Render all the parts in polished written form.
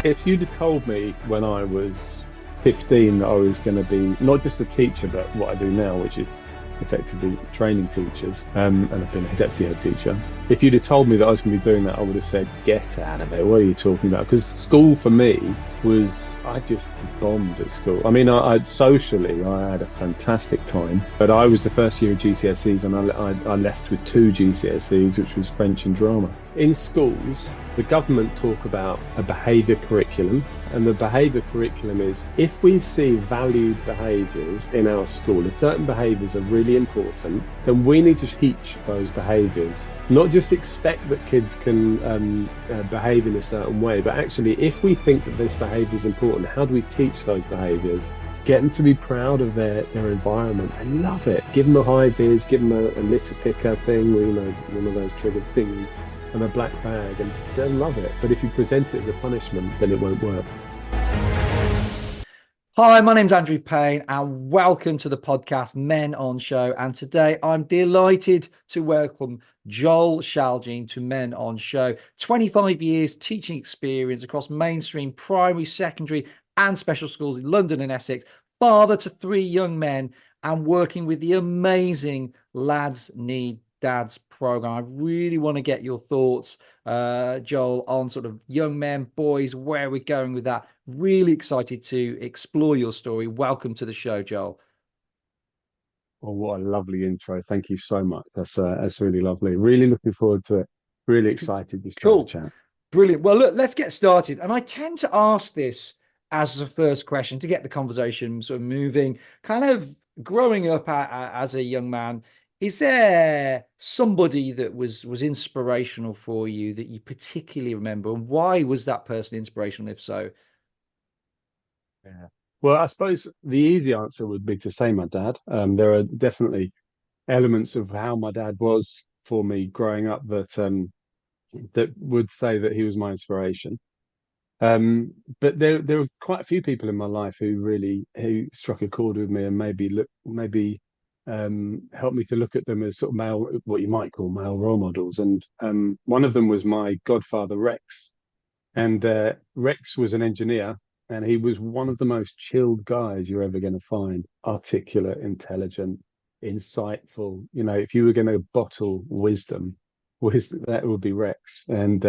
If you'd have told me when I was 15 that I was going to be not just a teacher, but what I do now, which is effectively training teachers, and I've been a deputy head teacher. If you'd have told me that I was going to be doing that, I would have said, "Get out of it! What are you talking about?" Because school for me was, I just bombed at school. I mean, I socially, I had a fantastic time, but I was the first year of GCSEs, and I left with two GCSEs, which was French and drama. In schools, the government talk about a behaviour curriculum, and the behaviour curriculum is if we see valued behaviours in our school, if certain behaviours are really important, then we need to teach those behaviours. Not just expect that kids can behave in a certain way, but actually, if we think that this behaviour is important, how do we teach those behaviours? Get them to be proud of their environment and love it. Give them a high vis, give them a litter picker thing, one of those triggered things, and a black bag, and they'll love it. But if you present it as a punishment, then it won't work. Hi, my name's Andrew Payne and welcome to the podcast Men on Show. And today I'm delighted to welcome Joel Shaljean to Men on Show. 25 years teaching experience across mainstream, primary, secondary and special schools in London and Essex. Father to three young men and working with the amazing Lads Need Dads program. I really want to get your thoughts, Joel, on sort of young men, boys, where we're going with that. Really excited to explore your story. Welcome to the show, Joel. Oh, what a lovely intro. Thank you so much. That's really lovely. Really looking forward to it. Really excited just to have a Cool. chat. Brilliant. Well, look, let's get started. And I tend to ask this as the first question to get the conversation sort of moving. Kind of growing up as a young man, is there somebody that was inspirational for you that you particularly remember? And why was that person inspirational, if so? Yeah. Well, I suppose the easy answer would be to say my dad. There are definitely elements of how my dad was for me growing up that would say that he was my inspiration. But there were quite a few people in my life who struck a chord with me and maybe helped me to look at them as sort of male, what you might call male role models. And one of them was my godfather Rex. And Rex was an engineer, and he was one of the most chilled guys you're ever going to find. Articulate, intelligent, insightful. You know, if you were going to bottle wisdom, that would be Rex. And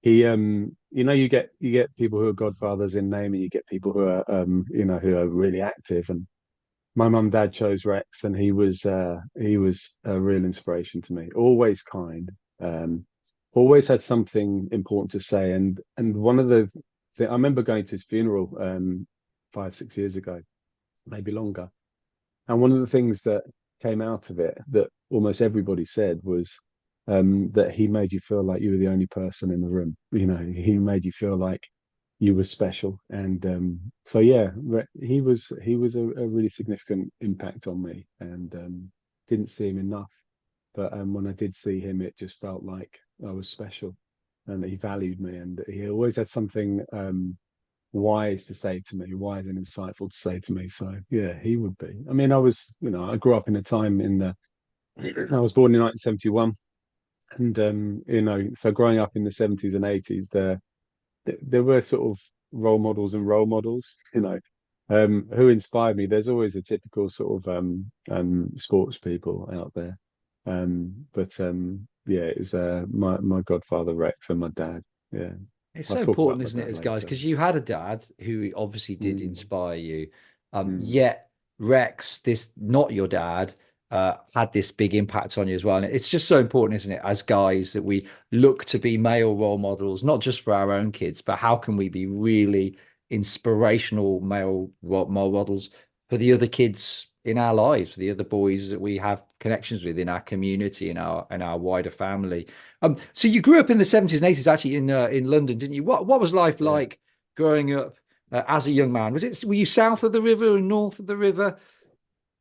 you get people who are godfathers in name, and you get people who are who are really active. And my mum and dad chose Rex, and he was a real inspiration to me. Always kind, always had something important to say. And one of I remember going to his funeral 5, 6 years ago, maybe longer. And one of the things that came out of it that almost everybody said was that he made you feel like you were the only person in the room. You know, he made you feel like you were special. And so yeah, he was a really significant impact on me, and didn't see him enough. But when I did see him, it just felt like I was special, and he valued me, and he always had something wise to say to me, wise and insightful to say to me. So yeah, he would be. I mean, I grew up in a time in the I was born in 1971, and so growing up in the 70s and 80s, there were sort of role models and role models, who inspired me. There's always a typical sort of sports people out there. But yeah, it was my godfather Rex and my dad. Yeah. It's I'll so talk about important, my isn't it, dad as guys? later. Because you had a dad who obviously did Mm, inspire you. mm. Yet Rex, this not your dad, had this big impact on you as well. And it's just so important, isn't it, as guys, that we look to be male role models, not just for our own kids, but how can we be really inspirational male role models for the other kids in our lives, for the other boys that we have connections with in our community, in our wider family. So you grew up in the 70s and 80s, actually in London, didn't you? What was life Yeah. like growing up as a young man? Were you south of the river and north of the river?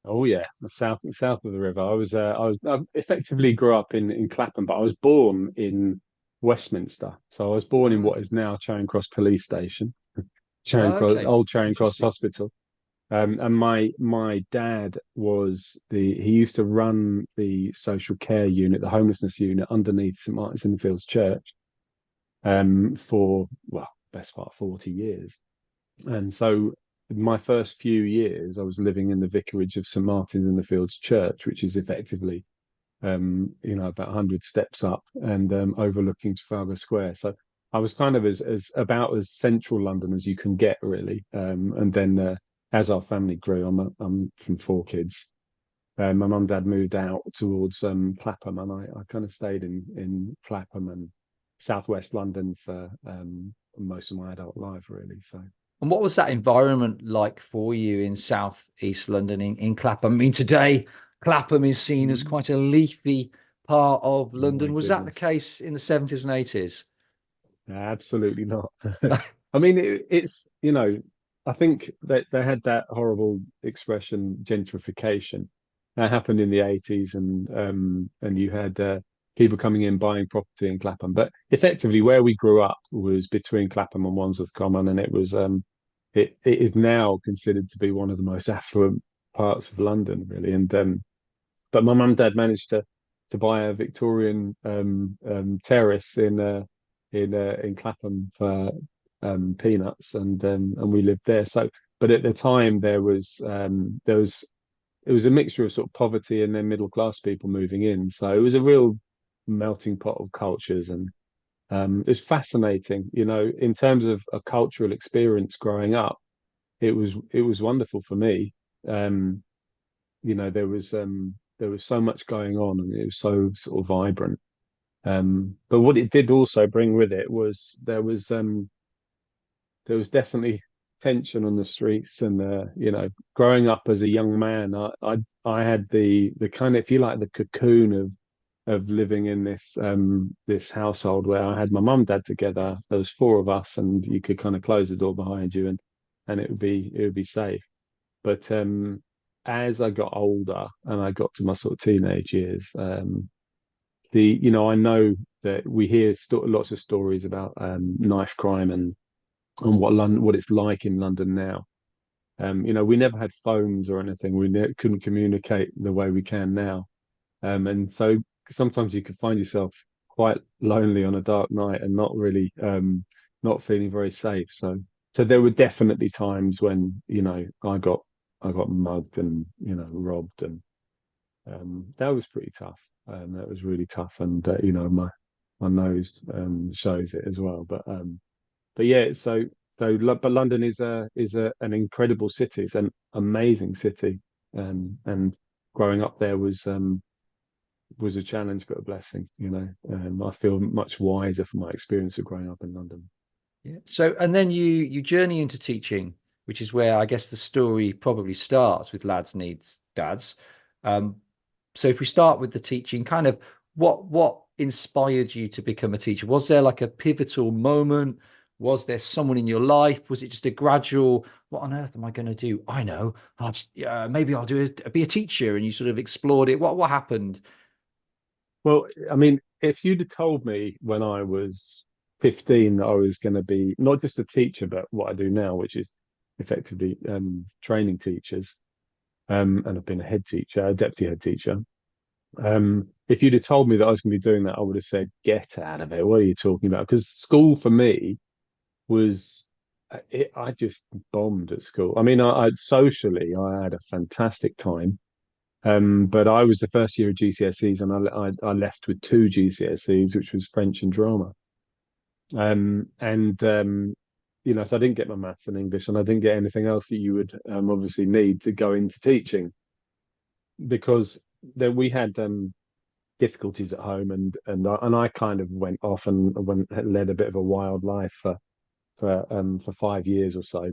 Oh yeah, the south of the river. I effectively grew up in Clapham, but I was born in Westminster. So I was born in Oh, what okay. is now Charing Cross Police Station, Oh, okay. Old Charing Cross Interesting. Hospital. And my dad he used to run the social care unit, the homelessness unit underneath St Martin's in the Fields Church, for well best part of 40 years. And so my first few years, I was living in the vicarage of St Martin's in the Fields Church, which is effectively, about 100 steps up and overlooking Trafalgar Square. So I was kind of as about as central London as you can get, really. And then as our family grew, I'm from four kids. My mum and dad moved out towards Clapham, and I kind of stayed in Clapham and southwest London for most of my adult life, really. So. And what was that environment like for you in South East London, in Clapham? I mean, today Clapham is seen as quite a leafy part of Oh my London. Was that the goodness. case in the 70s and 80s? Absolutely not. I mean, it's, I think that they had that horrible expression, gentrification. That happened in the 80s, and you had people coming in buying property in Clapham. But effectively, where we grew up was between Clapham and Wandsworth Common, and it is now considered to be one of the most affluent parts of London, really. And but my mum and dad managed to buy a Victorian terrace in Clapham for peanuts, and we lived there. So, but at the time it was a mixture of sort of poverty and then middle class people moving in. So it was a real melting pot of cultures, and it's fascinating. In terms of a cultural experience growing up, it was wonderful for me. Um, there was so much going on, and it was so sort of vibrant. But what it did also bring with it was there was definitely tension on the streets, and growing up as a young man, I had the kind of, if you like, the cocoon of living in this household where I had my mum and dad together. There was four of us, and you could kind of close the door behind you, and it would be safe. But as I got older and I got to my sort of teenage years, I know that we hear lots of stories about knife crime and what it's like in London now. We never had phones or anything. We couldn't communicate the way we can now. And so sometimes you could find yourself quite lonely on a dark night and not really not feeling very safe. So there were definitely times when, I got mugged and, robbed, and that was pretty tough. That was really tough. And my nose shows it as well. But yeah, but London is an incredible city. It's an amazing city, and growing up there was a challenge but a blessing. I feel much wiser from my experience of growing up in London. Yeah. So, and then you journey into teaching, which is where I guess the story probably starts with lads needs dads. Um, so if we start with the teaching, kind of what inspired you to become a teacher? Was there like a pivotal moment? Was there someone in your life? Was it just a gradual, what on earth am I going to do? I know, maybe I'll be a teacher, and you sort of explored it. What happened? Well, I mean, if you'd have told me when I was 15 that I was going to be not just a teacher, but what I do now, which is effectively training teachers, and I've been a head teacher, a deputy head teacher. If you'd have told me that I was going to be doing that, I would have said, "Get out of it! What are you talking about?" Because school for me was, I just bombed at school. I mean, I socially, I had a fantastic time. But I was the first year of GCSEs, and I left with two GCSEs, which was French and drama. And so I didn't get my maths and English, and I didn't get anything else that you would obviously need to go into teaching, because we had difficulties at home, and I kind of went off and led a bit of a wild life for 5 years or so.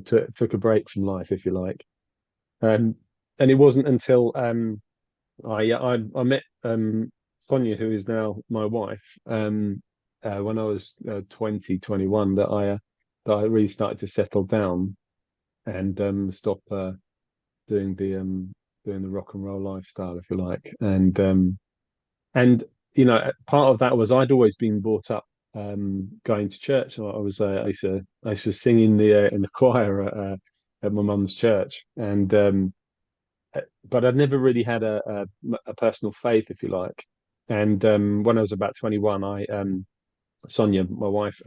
Took a break from life, if you like. Um, and it wasn't until I met Sonia, who is now my wife, when I was 20, 21, that I really started to settle down and stop doing the rock and roll lifestyle, if you like. And part of that was I'd always been brought up going to church. I used to sing in the choir at my mum's church, and but I'd never really had a personal faith, if you like. And when I was about 21, Sonia, my wife,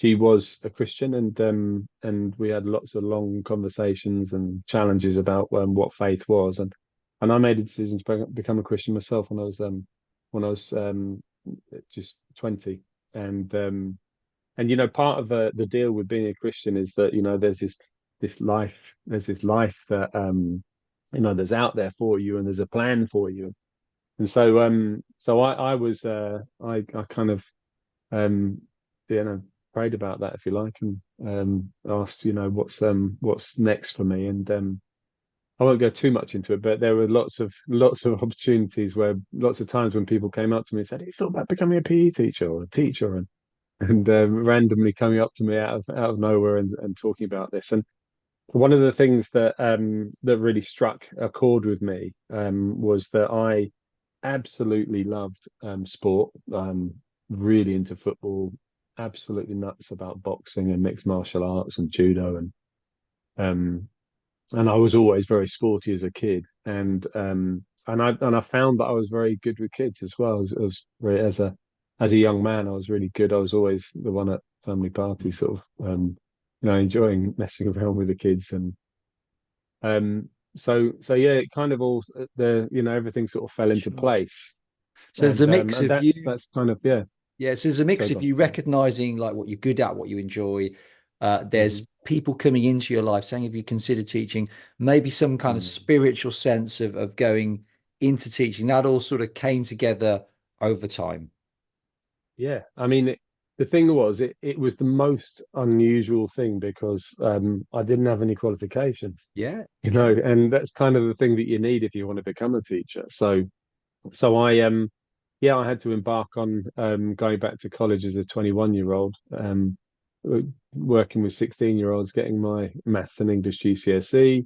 she was a Christian, and we had lots of long conversations and challenges about what faith was, and I made a decision to become a Christian myself when I was just 20, and part of the deal with being a Christian is that there's this life that that's out there for you, and there's a plan for you. And so I was I kind of um prayed about that, if you like, and asked, what's next for me. And I won't go too much into it, but there were lots of opportunities where lots of times when people came up to me and said, "Have you thought about becoming a PE teacher or a teacher?" and randomly coming up to me out of nowhere and talking about this. And one of the things that really struck a chord with me was that I absolutely loved sport. Really into football, absolutely nuts about boxing and mixed martial arts and judo, um, and I was always very sporty as a kid. And I found that I was very good with kids as well. As a young man, I was really good. I was always the one at family parties, sort of enjoying messing around with the kids. And so yeah, it kind of all everything sort of fell into Sure. place. So there's a And mix and of you. that's kind of, yeah. Yeah, so there's a mix So of go on, you sorry. recognizing like what you're good at, what you enjoy. Hmm. There's people coming into your life saying, "Have you considered teaching?" Maybe some kind of Mm. spiritual sense of going into teaching. That all sort of came together over time. Yeah, I mean, the thing was, it was the most unusual thing because I didn't have any qualifications, Yeah, you yeah, know, and that's kind of the thing that you need if you want to become a teacher. So yeah, I had to embark on going back to college as a 21-year-old, working with 16-year-olds, getting my maths and English GCSE.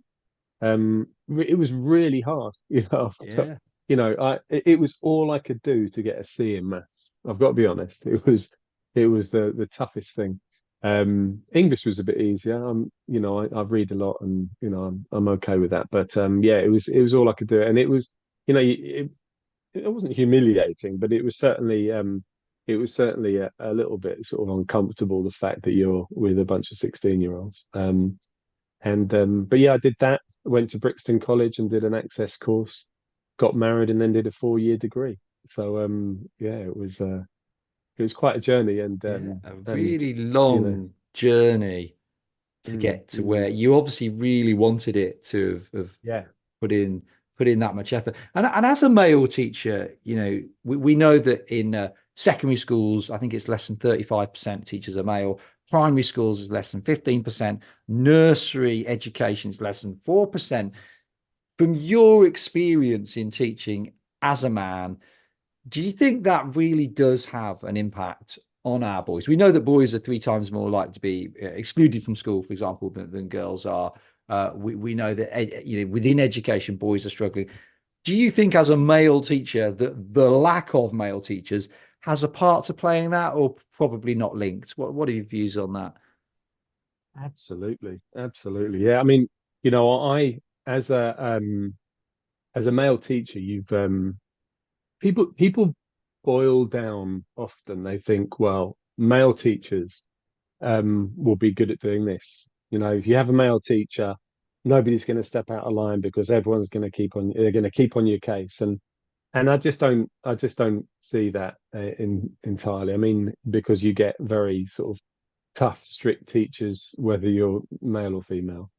It was really hard, yeah. it was all I could do to get a C in maths. I've got to be honest. It was the toughest thing. English was a bit easier. I read a lot, and I'm okay with that. But yeah, it was all I could do, and it was, it wasn't humiliating, but it was certainly a little bit sort of uncomfortable, the fact that you're with a bunch of 16-year-olds. But yeah, I did that. Went to Brixton College and did an access course, got married, and then did a 4-year degree. So yeah, it was quite a journey, Yeah, a and really you know long journey to mm, get to where mm, you obviously really wanted it to have yeah. put in put in that much effort. And as a male teacher, we know that in secondary schools, I think it's less than 35% teachers are male. Primary schools is less than 15%. Nursery education is less than 4%. From your experience in teaching as a man, do you think that really does have an impact on our boys? We know that boys are 3 times more likely to be excluded from school, for example, than girls are. We know that within education, boys are struggling. Do you think, as a male teacher, that the lack of male teachers has a part to play in that, or probably not linked? What are your views on that? Absolutely, absolutely. Yeah, I mean, I as a male teacher, you've people boil down often. They think, well, male teachers will be good at doing this. If you have a male teacher, nobody's going to step out of line because everyone's going to they're going to keep on your case. And I just don't see that entirely. I mean, because you get very sort of tough, strict teachers, whether you're male or female.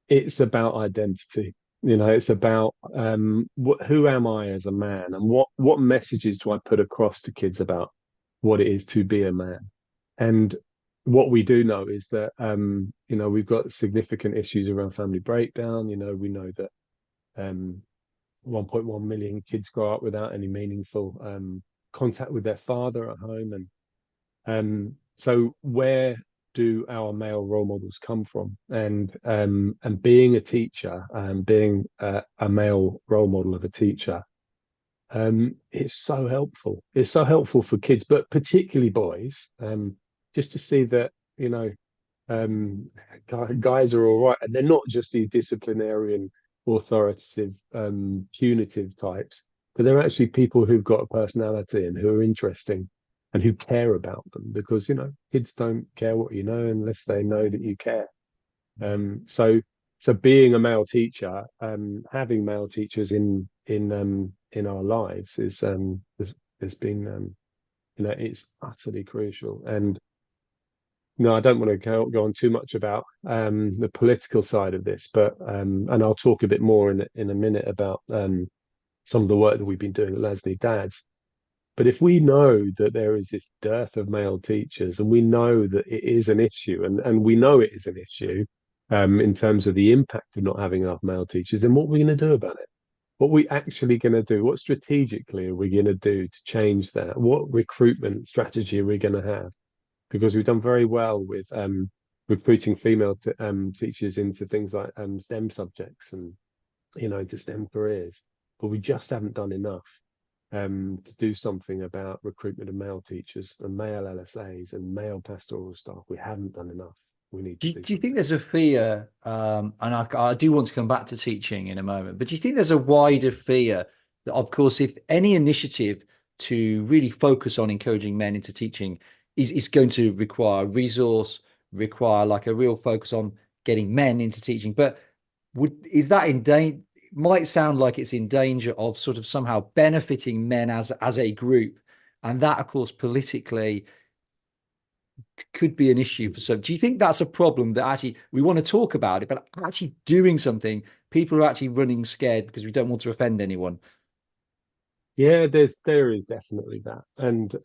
It's about identity. It's about who am I as a man, and what messages do I put across to kids about what it is to be a man. And what we do know is that we've got significant issues around family breakdown. We know that 1.1 million kids grow up without any meaningful contact with their father at home. So where do our male role models come from? And being a teacher and being a male role model of a teacher, it's so helpful. It's so helpful for kids, but particularly boys, just to see that, um, guys are all right, and they're not just these disciplinarian, authoritative, punitive types, but they're actually people who've got a personality and who are interesting. and who care about them, because kids don't care what you know unless they know that you care. So being a male teacher, having male teachers in our lives has been it's utterly crucial. And I don't want to go on too much about the political side of this, but and I'll talk a bit more in a minute about some of the work that we've been doing at Lads Need Dads. But if we know that there is this dearth of male teachers, and we know that it is an issue, and we know it is an issue in terms of the impact of not having enough male teachers, then what are we going to do about it? What are we actually going to do? What strategically are we going to do to change that? What recruitment strategy are we going to have? Because we've done very well with recruiting female teachers into things like STEM subjects and into STEM careers, but we just haven't done enough to do something about recruitment of male teachers and male LSAs and male pastoral staff. We haven't done enough. We need to Do you think there's a fear, and I do want to come back to teaching in a moment, but do you think there's a wider fear that, of course, if any initiative to really focus on encouraging men into teaching is going to require resource, require like a real focus on getting men into teaching, but is that in danger? Might sound like it's in danger of sort of somehow benefiting men as a group, and that, of course, politically could be an issue for some. Do you think that's a problem, that actually we want to talk about it, but actually doing something, people are actually running scared because we don't want to offend anyone? Yeah, there is definitely that. And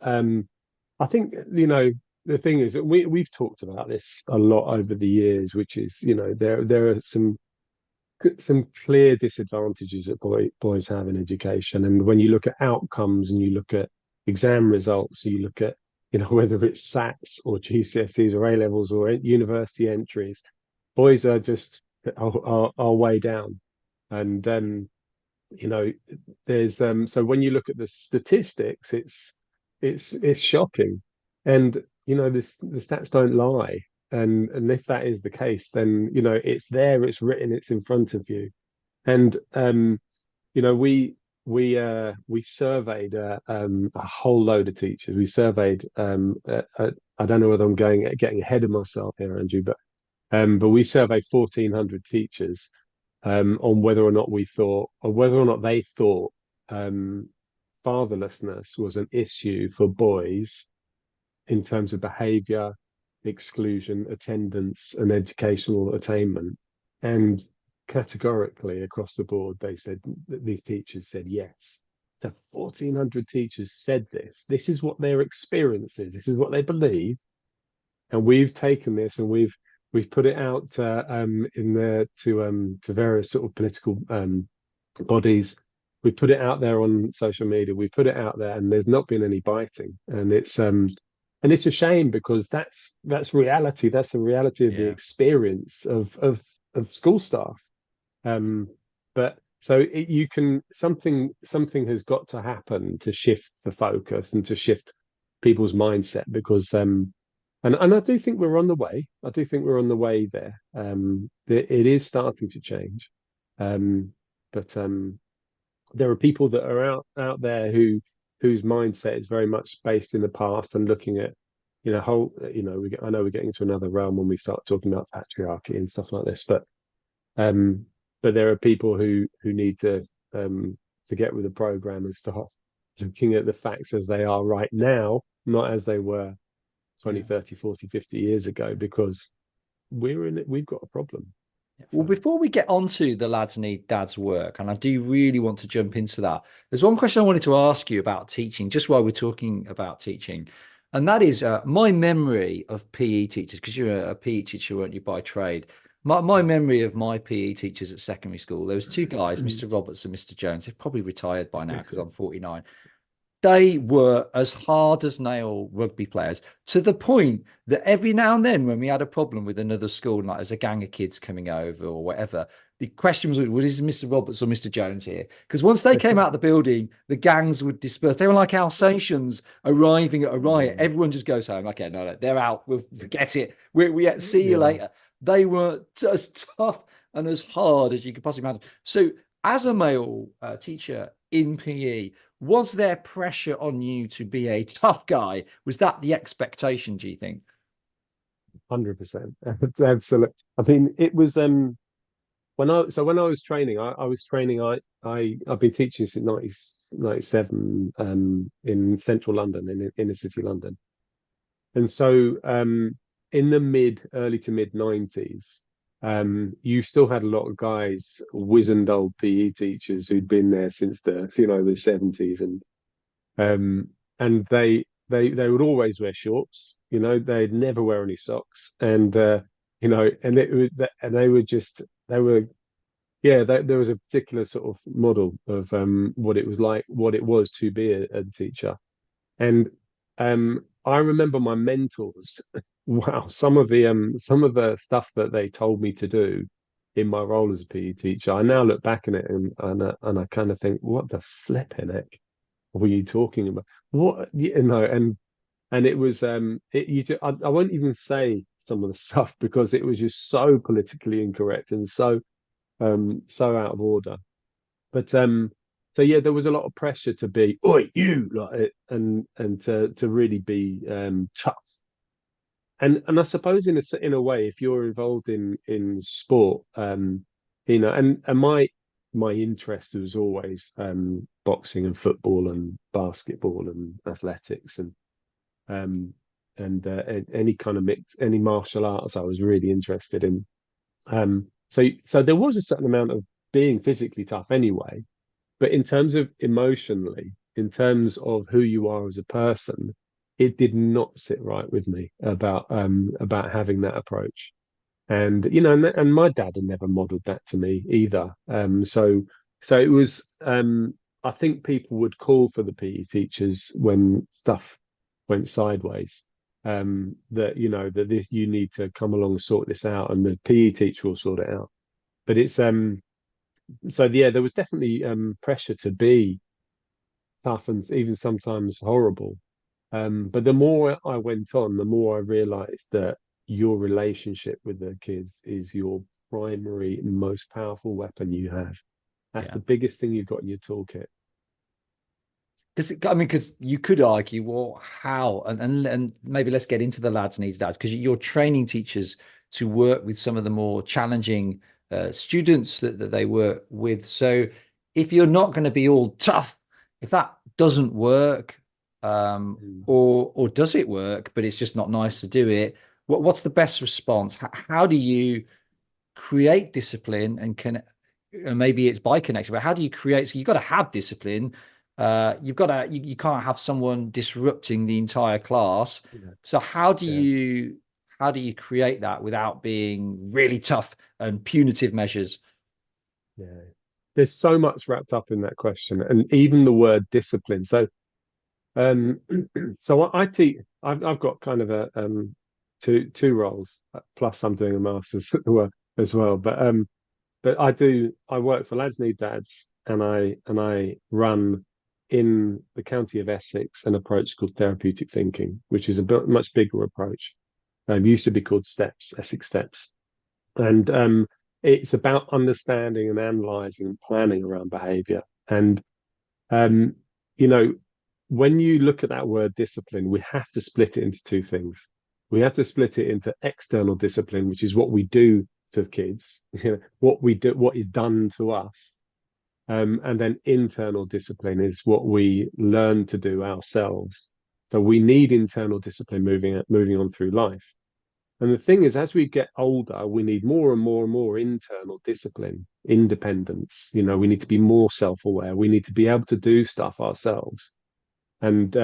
I think the thing is that we've talked about this a lot over the years, which is there are some clear disadvantages that boys have in education. And when you look at outcomes and you look at exam results, you look at whether it's SATs or GCSEs or A levels or university entries, boys are just are way down. And there's so when you look at the statistics, it's shocking. And the stats don't lie. And if that is the case, then it's there, it's written, it's in front of you. And we surveyed a whole load of teachers. We surveyed I don't know whether I'm getting ahead of myself here, Andrew, but we surveyed 1,400 teachers on whether or not they thought fatherlessness was an issue for boys in terms of behaviour, exclusion, attendance, and educational attainment. And categorically across the board, these teachers said yes. So 1,400 teachers said this. This is what their experience is. This is what they believe. And we've taken this and we've put it out to various sort of political bodies. We put it out there on social media. We put it out there, and there's not been any biting. And it's a shame, because that's reality. That's the reality of the experience of school staff. But so something has got to happen to shift the focus and to shift people's mindset, because and I do think we're on the way. I do think we're on the way there. It is starting to change, but there are people that are out there whose mindset is very much based in the past and looking at I know we're getting into another realm when we start talking about patriarchy and stuff like this, but there are people who need to get with the program and start looking at the facts as they are right now, not as they were 20, 30, 40, 50 years ago, because we've got a problem. Well, before we get on to the Lads Need Dads work, and I do really want to jump into that, there's one question I wanted to ask you about teaching, just while we're talking about teaching. And that is my memory of PE teachers, because you're a PE teacher, weren't you, by trade? My memory of my PE teachers at secondary school, there was two guys, Mr. Roberts and Mr. Jones. They've probably retired by now because I'm 49. They were as hard as nail rugby players, to the point that every now and then when we had a problem with another school, like there's a gang of kids coming over or whatever, the question was is Mr. Roberts or Mr. Jones here? Because once they came out of the building, the gangs would disperse. They were like Alsatians arriving at a riot. Everyone just goes home. Okay, no, they're out. We'll forget it. We see you later. They were as tough and as hard as you could possibly imagine. So as a male teacher in PE, Was there pressure on you to be a tough guy? Was that the expectation, do you think? 100%. Absolutely. I mean, it was when I was training, I was training. I've been teaching since 1997 in central London, in inner city London, and so in the early to mid 90s, you still had a lot of guys, wizened old PE teachers who'd been there since the 70s, um, and they would always wear shorts. They'd never wear any socks, and and they were yeah. There was a particular sort of model of what it was like, what it was to be a teacher, and I remember my mentors. Wow, some of the stuff that they told me to do in my role as a PE teacher. I now look back on it and I kind of think, what the flipping heck were you talking about? What and it was I won't even say some of the stuff because it was just so politically incorrect and so out of order. But so yeah, there was a lot of pressure to be, oi, you, like it, and to really be tough. And I suppose in a way, if you're involved in sport, and my interest was always boxing and football and basketball and athletics um any kind of any martial arts I was really interested in. So there was a certain amount of being physically tough anyway, but in terms of emotionally, in terms of who you are as a person, it did not sit right with me about having that approach. And and my dad had never modeled that to me either. So it was I think people would call for the PE teachers when stuff went sideways. That that this you need to come along and sort this out, and the PE teacher will sort it out. But it's so yeah, there was definitely pressure to be tough and even sometimes horrible. But the more I went on, the more I realized that your relationship with the kids is your primary and most powerful weapon you have. That's Yeah. the biggest thing you've got in your toolkit. Because you could argue, well, how? And maybe let's get into the lads needs dads, because you're training teachers to work with some of the more challenging students that they work with. So if you're not going to be all tough, if that doesn't work, Mm. or does it work, but it's just not nice to do it, what's the best response? How do you create discipline and maybe it's by connection, but how do you create? So you've got to have discipline. You've got to, you can't have someone disrupting the entire class. Yeah, So yeah, how do you create that without being really tough and punitive measures? yeah. There's so much wrapped up in that question, and even the word discipline. So, um, so I teach. I've got kind of a two roles, plus I'm doing a master's as well. But I work for Lads Need Dads, and I run in the county of Essex an approach called therapeutic thinking, which is a much bigger approach. Used to be called Steps, Essex Steps, and it's about understanding and analysing and planning around behaviour. And um, you know, when you look at that word discipline, we have to split it into two things. We have to split it into external discipline, which is what we do to the kids, what we do, what is done to us. And then internal discipline is what we learn to do ourselves. So we need internal discipline moving on through life. And the thing is, as we get older, we need more and more and more internal discipline, independence. We need to be more self-aware. We need to be able to do stuff ourselves. And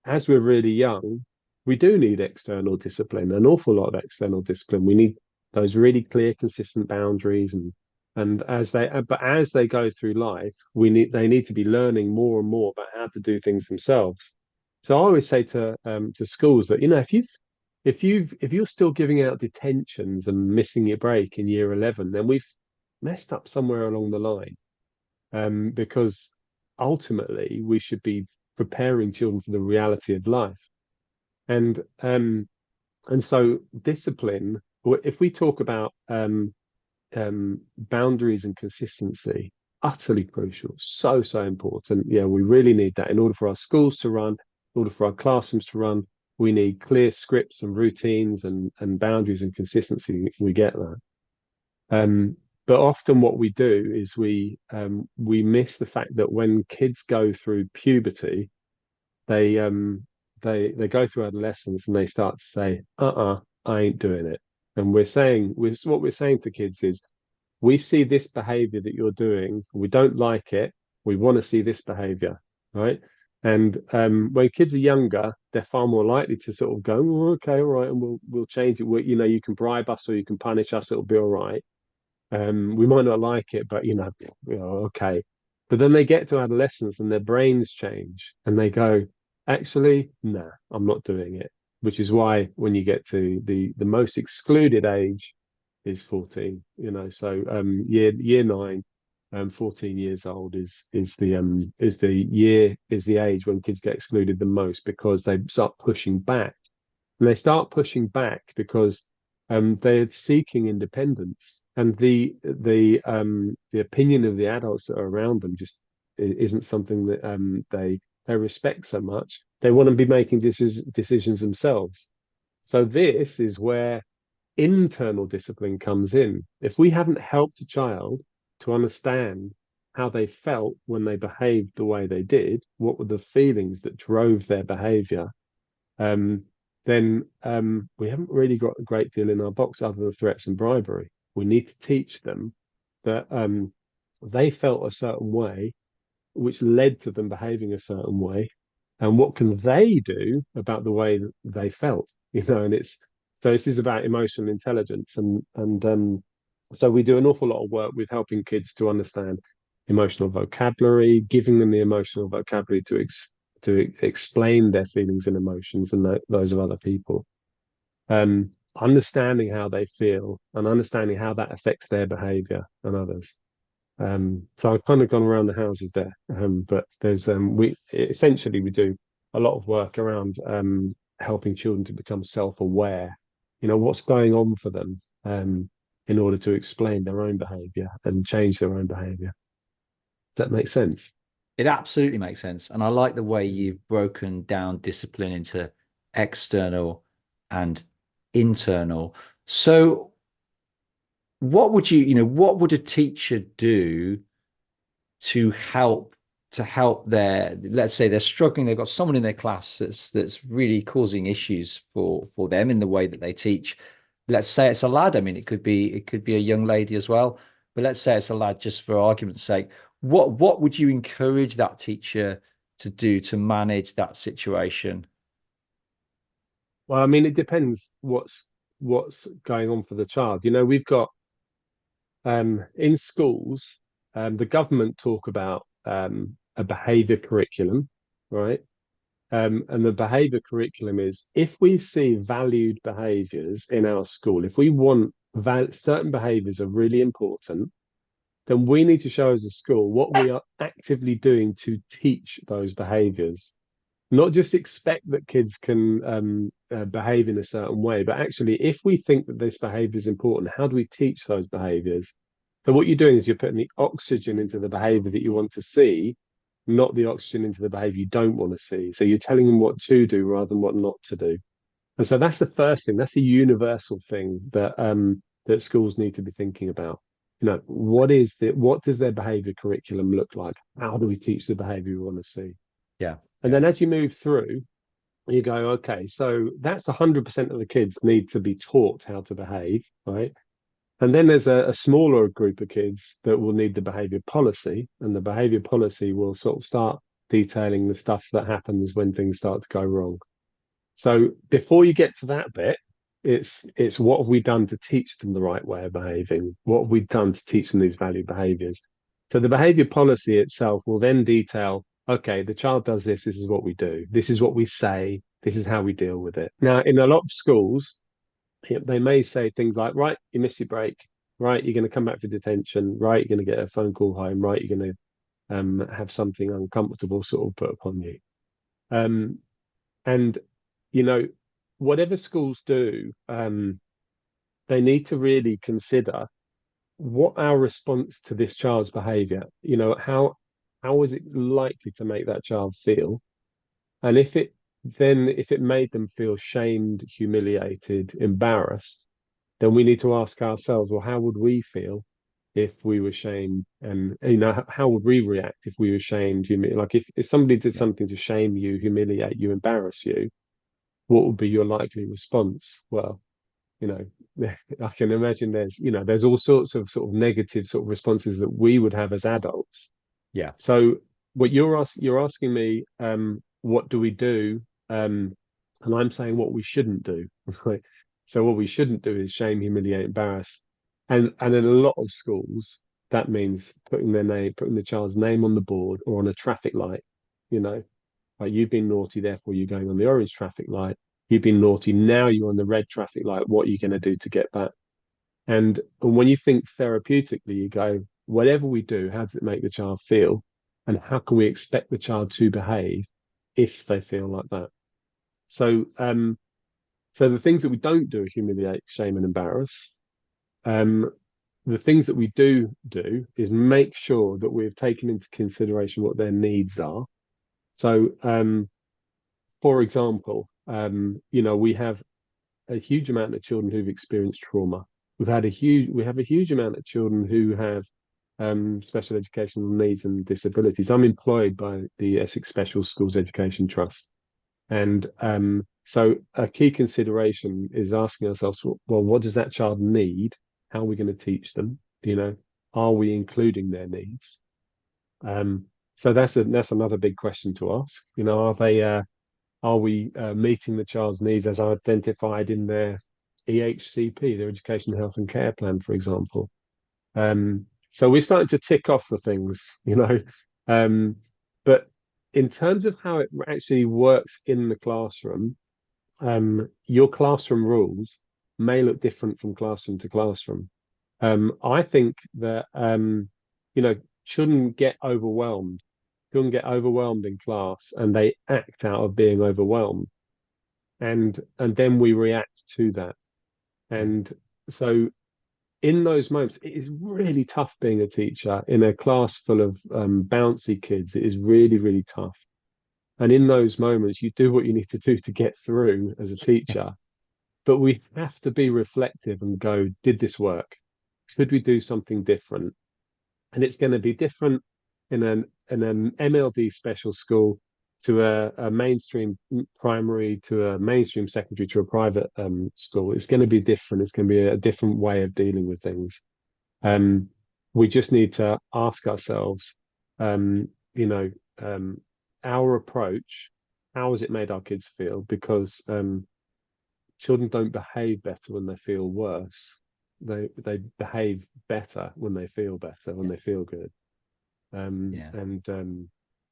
as we're really young, we do need external discipline, an awful lot of external discipline. We need those really clear, consistent boundaries, and as they go through life, they need to be learning more and more about how to do things themselves. So I always say to schools that if you're still giving out detentions and missing your break in year 11, then we've messed up somewhere along the line. Because ultimately we should be preparing children for the reality of life. And so discipline, if we talk about boundaries and consistency, utterly crucial, so, so important. Yeah, we really need that in order for our schools to run, in order for our classrooms to run. We need clear scripts and routines and boundaries and consistency. We get that. Um, but often what we do is we miss the fact that when kids go through puberty, they they go through adolescence and they start to say, I ain't doing it. And what we're saying to kids is, we see this behavior that you're doing, we don't like it, we want to see this behavior, right? And when kids are younger, they're far more likely to sort of go, oh, okay, all right, and we'll change it. You can bribe us or you can punish us, it'll be all right. We might not like it, but okay. But then they get to adolescence and their brains change and they go, actually, nah, I'm not doing it. Which is why when you get to the most excluded age is 14, so year nine, 14 years old is the age when kids get excluded the most because they start pushing back. And they start pushing back because they're seeking independence, and the opinion of the adults that are around them just isn't something that they respect so much. They want to be making decisions themselves. So this is where internal discipline comes in. If we haven't helped a child to understand how they felt when they behaved the way they did, what were the feelings that drove their behavior, um, then we haven't really got a great deal in our box other than threats and bribery. We need to teach them that they felt a certain way, which led to them behaving a certain way, and what can they do about the way that they felt, and this is about emotional intelligence, and so we do an awful lot of work with helping kids to understand emotional vocabulary, giving them the emotional vocabulary to explain their feelings and emotions and those of other people, understanding how they feel and understanding how that affects their behavior and others. So I've kind of gone around the houses there, but there's we essentially we do a lot of work around helping children to become self-aware, what's going on for them, in order to explain their own behavior and change their own behavior. Does that make sense? It absolutely makes sense. And I like the way you've broken down discipline into external and internal. So what would a teacher do to help their, let's say they're struggling, they've got someone in their class that's really causing issues for them in the way that they teach. Let's say it's a lad. I mean, it could be a young lady as well, but let's say it's a lad just for argument's sake. What would you encourage that teacher to do to manage that situation? Well, I mean, it depends what's going on for the child. We've got in schools, the government talk about a behavior curriculum, right? And the behavior curriculum is, if we see valued behaviors in our school, if we want certain behaviors are really important, then we need to show as a school what we are actively doing to teach those behaviors. Not just expect that kids can behave in a certain way, but actually, if we think that this behavior is important, how do we teach those behaviors? So what you're doing is you're putting the oxygen into the behavior that you want to see, not the oxygen into the behavior you don't want to see. So you're telling them what to do rather than what not to do. And so that's the first thing. That's a universal thing that schools need to be thinking about. What does their behavior curriculum look like? How do we teach the behavior we want to see? Yeah, And yeah, then as you move through, you go, okay, so that's 100% of the kids need to be taught how to behave, right? And then there's a smaller group of kids that will need the behavior policy, and the behavior policy will sort of start detailing the stuff that happens when things start to go wrong. So before you get to that bit, it's what have we done to teach them the right way of behaving? What have we done to teach them these valued behaviors? So the behavior policy itself will then detail, okay, the child does this, this is what we do, this is what we say, this is how we deal with it. Now, in a lot of schools, they may say things like, right, you missed your break, right, you're going to come back for detention, right, you're going to get a phone call home, right, you're going to have something uncomfortable sort of put upon you. And you know, whatever schools do, they need to really consider what our response to this child's behavior, how is it likely to make that child feel? And if it made them feel shamed, humiliated, embarrassed, then we need to ask ourselves, well, how would we feel if we were shamed? And how would we react if we were shamed? Like if somebody did Yeah. something to shame you, humiliate you, embarrass you, what would be your likely response? Well, you know, I can imagine there's all sorts of sort of negative sort of responses that we would have as adults. Yeah. So what you're asking me, what do we do? And I'm saying what we shouldn't do. Right? So what we shouldn't do is shame, humiliate, embarrass. And in a lot of schools, that means putting the child's name on the board or on a traffic light, you know, like you've been naughty, therefore you're going on the orange traffic light. You've been naughty, now you're on the red traffic light. What are you going to do to get back? And when you think therapeutically, you go, whatever we do, how does it make the child feel? And how can we expect the child to behave if they feel like that? So, so the things that we don't do are humiliate, shame, and embarrass. Um, the things that we do is make sure that we've taken into consideration what their needs are. So, for example, we have a huge amount of children who've experienced trauma. We have a huge amount of children who have special educational needs and disabilities. I'm employed by the Essex Special Schools Education Trust, and so a key consideration is asking ourselves, well, what does that child need? How are we going to teach them? Are we including their needs? Um, so that's another big question to ask. Are we meeting the child's needs as identified in their EHCP, their Education, Health and Care Plan, for example? So we're starting to tick off the things. But in terms of how it actually works in the classroom, your classroom rules may look different from classroom to classroom. I think that children get overwhelmed. Children get overwhelmed in class and they act out of being overwhelmed. And then we react to that. Yeah. And so in those moments, it is really tough being a teacher in a class full of bouncy kids. It is really, really tough. And in those moments, you do what you need to do to get through as a teacher. But we have to be reflective and go, did this work? Could we do something different? And it's going to be different in an MLD special school to a mainstream primary to a mainstream secondary to a private school. It's going to be different. It's going to be a different way of dealing with things. Um, we just need to ask ourselves, um, you know, our approach, how has it made our kids feel? Because children don't behave better when they feel worse. They behave better when they feel better, when Yeah. they feel good. Yeah. And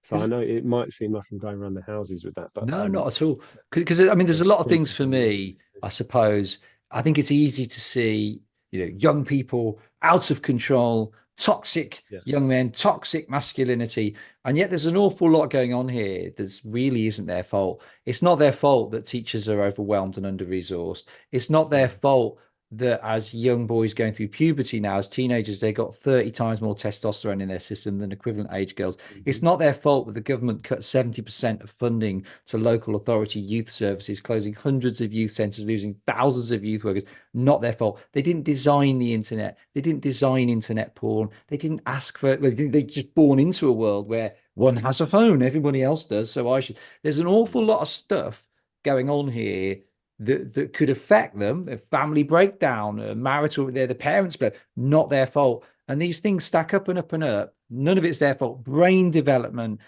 so I Because know it might seem like I'm going around the houses with that, but no, not at all. Because I mean, there's a the lot of things for principle is me, I suppose. I think it's easy to see, young people out of control, toxic yeah. young men, toxic masculinity. And yet there's an awful lot going on here that really isn't their fault. It's not their fault that teachers are overwhelmed and under-resourced. It's not their Mm, fault that as young boys going through puberty now, as teenagers, they got 30 times more testosterone in their system than equivalent age girls. It's mhm, not their fault that the government cut 70% of funding to local authority youth services, closing hundreds of youth centres, losing thousands of youth workers. Not their fault. They didn't design the internet. They didn't design internet porn. They didn't ask for it. They just born into a world where one has a phone, everybody else does. So I should. There's an awful lot of stuff going on here that could affect them, a family breakdown, a marital, they're the parents, but not their fault. And these things stack up and up and up. None of it's their fault. Brain development.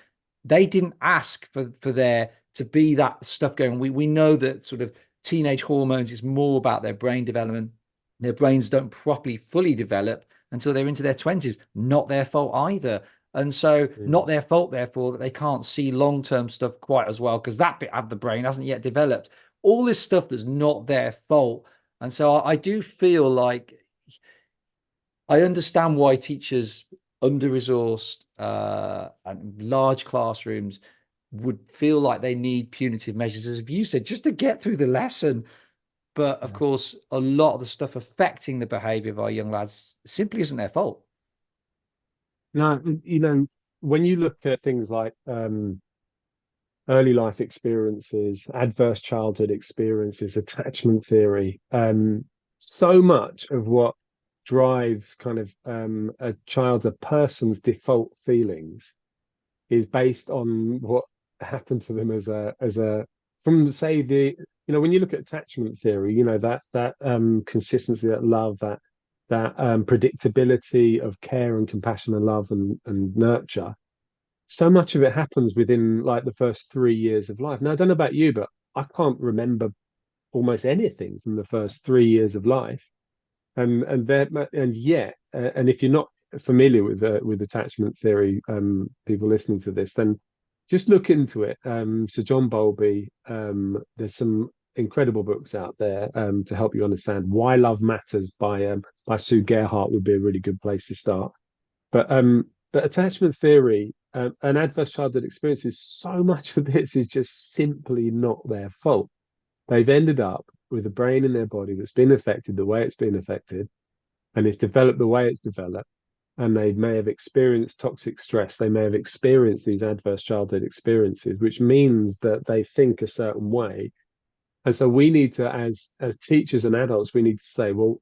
They didn't ask for there to be that stuff going. We know that sort of teenage hormones is more about their brain development. Their brains don't properly fully develop until they're into their 20s. Not their fault either. And so, mm, not their fault, therefore, that they can't see long term stuff quite as well because that bit of the brain hasn't yet developed. All this stuff that's not their fault. And so, I do feel like I understand why teachers under resourced and large classrooms would feel like they need punitive measures, as you said, just to get through the lesson. But of Yeah. course, a lot of the stuff affecting the behavior of our young lads simply isn't their fault. No, when you look at things like early life experiences, adverse childhood experiences, attachment theory, so much of what drives kind of a person's default feelings is based on what happened to them as a from say the when you look at attachment theory, that consistency, that love, that predictability of care and compassion and love and nurture. So much of it happens within like the first 3 years of life. Now, I don't know about you, but I can't remember almost anything from the first 3 years of life. And yet, and if you're not familiar with attachment theory, people listening to this, then just look into it. So John Bowlby, there's some incredible books out there to help you understand why love matters by Sue Gerhardt would be a really good place to start. But attachment theory and adverse childhood experiences, so much of this is just simply not their fault. They've ended up with a brain in their body that's been affected the way it's been affected, and it's developed the way it's developed. And they may have experienced toxic stress. They may have experienced these adverse childhood experiences, which means that they think a certain way. And so we need to, as teachers and adults, we need to say, well,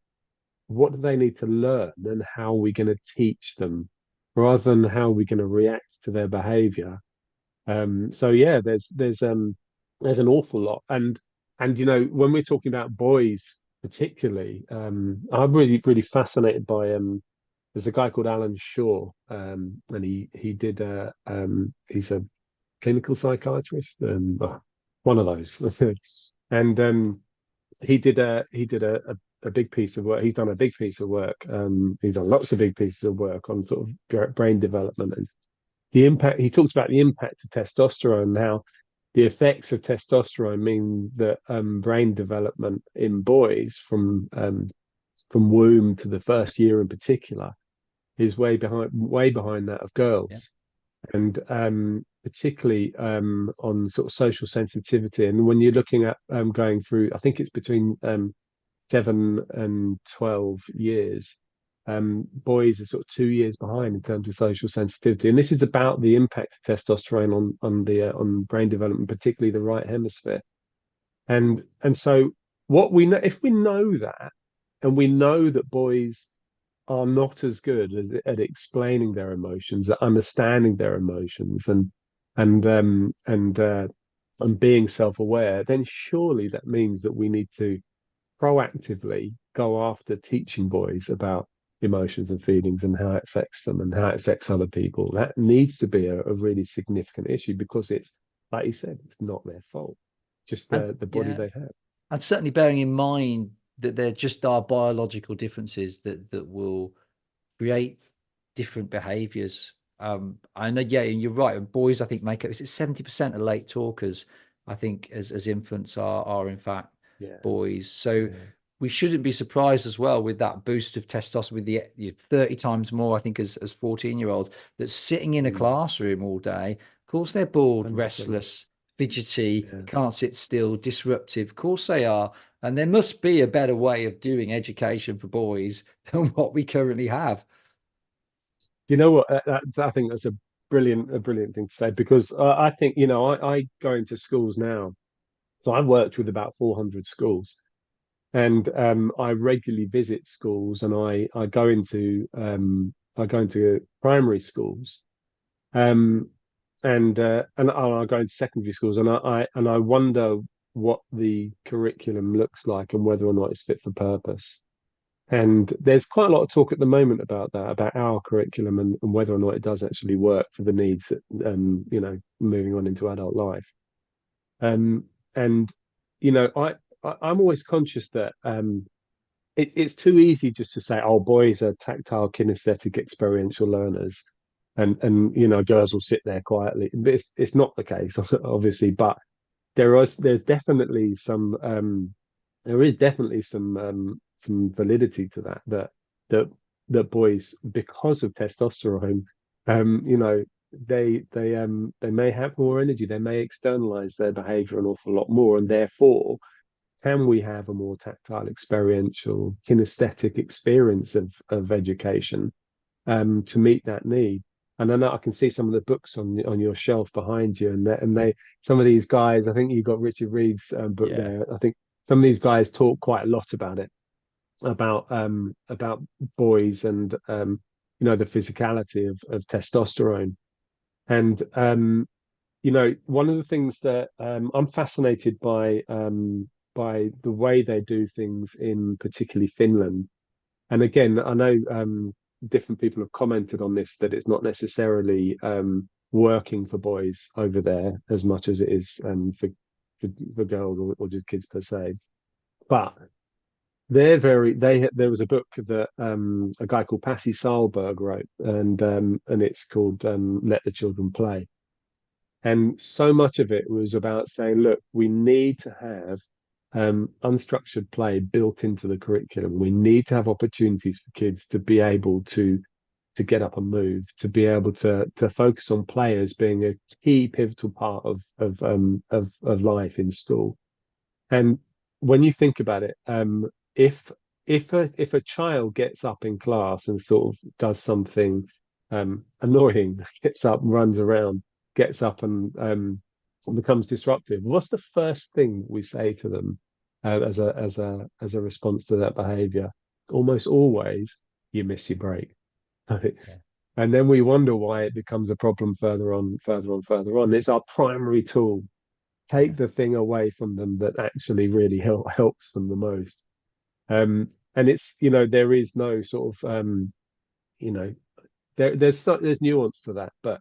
what do they need to learn, and how are we going to teach them, rather than how we're going to react to their behavior. So yeah, there's an awful lot. And when we're talking about boys particularly, I'm really fascinated by there's a guy called Alan Shaw, and he did he's a clinical psychiatrist, one of those. And he did a big piece of work. He's done a big piece of work. He's done lots of big pieces of work on sort of brain development and the impact. He talks about the impact of testosterone and how the effects of testosterone mean that brain development in boys from womb to the first year in particular is way behind that of Yeah. girls, and particularly on sort of social sensitivity. And when you're looking at going through, I think it's between 7 and 12 years. Boys are sort of 2 years behind in terms of social sensitivity, and this is about the impact of testosterone on brain development, particularly the right hemisphere. And so what we know, if we know that, and we know that boys are not as good at explaining their emotions, at understanding their emotions, and um and uh, and being self-aware, then surely that means that we need to proactively go after teaching boys about emotions and feelings and how it affects them and how it affects other people. That needs to be a really significant issue, because it's, like you said, it's not their fault, just And the body yeah, they have. and certainly bearing in mind that there just are biological differences that will create different behaviors. I know, yeah, and you're right. And boys, I think, make up, is it 70% of late talkers, I think, as infants are in fact Yeah, boys. So yeah, we shouldn't be surprised as well with that boost of testosterone, with the 30 times more, I think, as 14-year-olds that's sitting in a mm, classroom all day. Of course, they're bored, 100%. restless, fidgety, Yeah. can't sit still, disruptive. Of course they are. And there must be a better way of doing education for boys than what we currently have. You know what? I think that's a brilliant thing to say, because I think I go into schools now, so I've worked with about 400 schools, and I regularly visit schools, and I go into primary schools, um, and I go into secondary schools, and I wonder what the curriculum looks like and whether or not it's fit for purpose. And there's quite a lot of talk at the moment about that, about our curriculum, and whether or not it does actually work for the needs that, moving on into adult life. Um, and I'm always conscious that it's too easy just to say, oh, boys are tactile, kinesthetic, experiential learners, and girls will sit there quietly. It's not the case, obviously, but there's definitely there is definitely some validity to that that boys, because of testosterone, they may have more energy, they may externalize their behavior an awful lot more, and therefore can we have a more tactile, experiential, kinesthetic experience of education to meet that need? And I know I can see some of the books on your shelf behind you, and they some of these guys. I think you got Richard Reeve's book Yeah. there. I think some of these guys talk quite a lot about it, about boys and the physicality of testosterone. And one of the things that I'm fascinated by the way they do things in particularly Finland. And again, I know different people have commented on this, that it's not necessarily working for boys over there as much as it is for girls, or just kids per se. But there was a book that a guy called Pasi Sahlberg wrote, and it's called Let the Children Play. And so much of it was about saying, look, we need to have unstructured play built into the curriculum. We need to have opportunities for kids to be able to get up and move, to be able to focus on play as being a key pivotal part of life in school. And when you think about it, if if a child gets up in class and sort of does something annoying, gets up, runs around, gets up and becomes disruptive, what's the first thing we say to them as a response to that behavior? Almost always, you miss your break. Yeah. And then we wonder why it becomes a problem further on, further on, further on. It's our primary tool. Yeah. Take the thing away from them that actually really helps them the most. And it's, there is no sort of, you know, there's nuance to that, but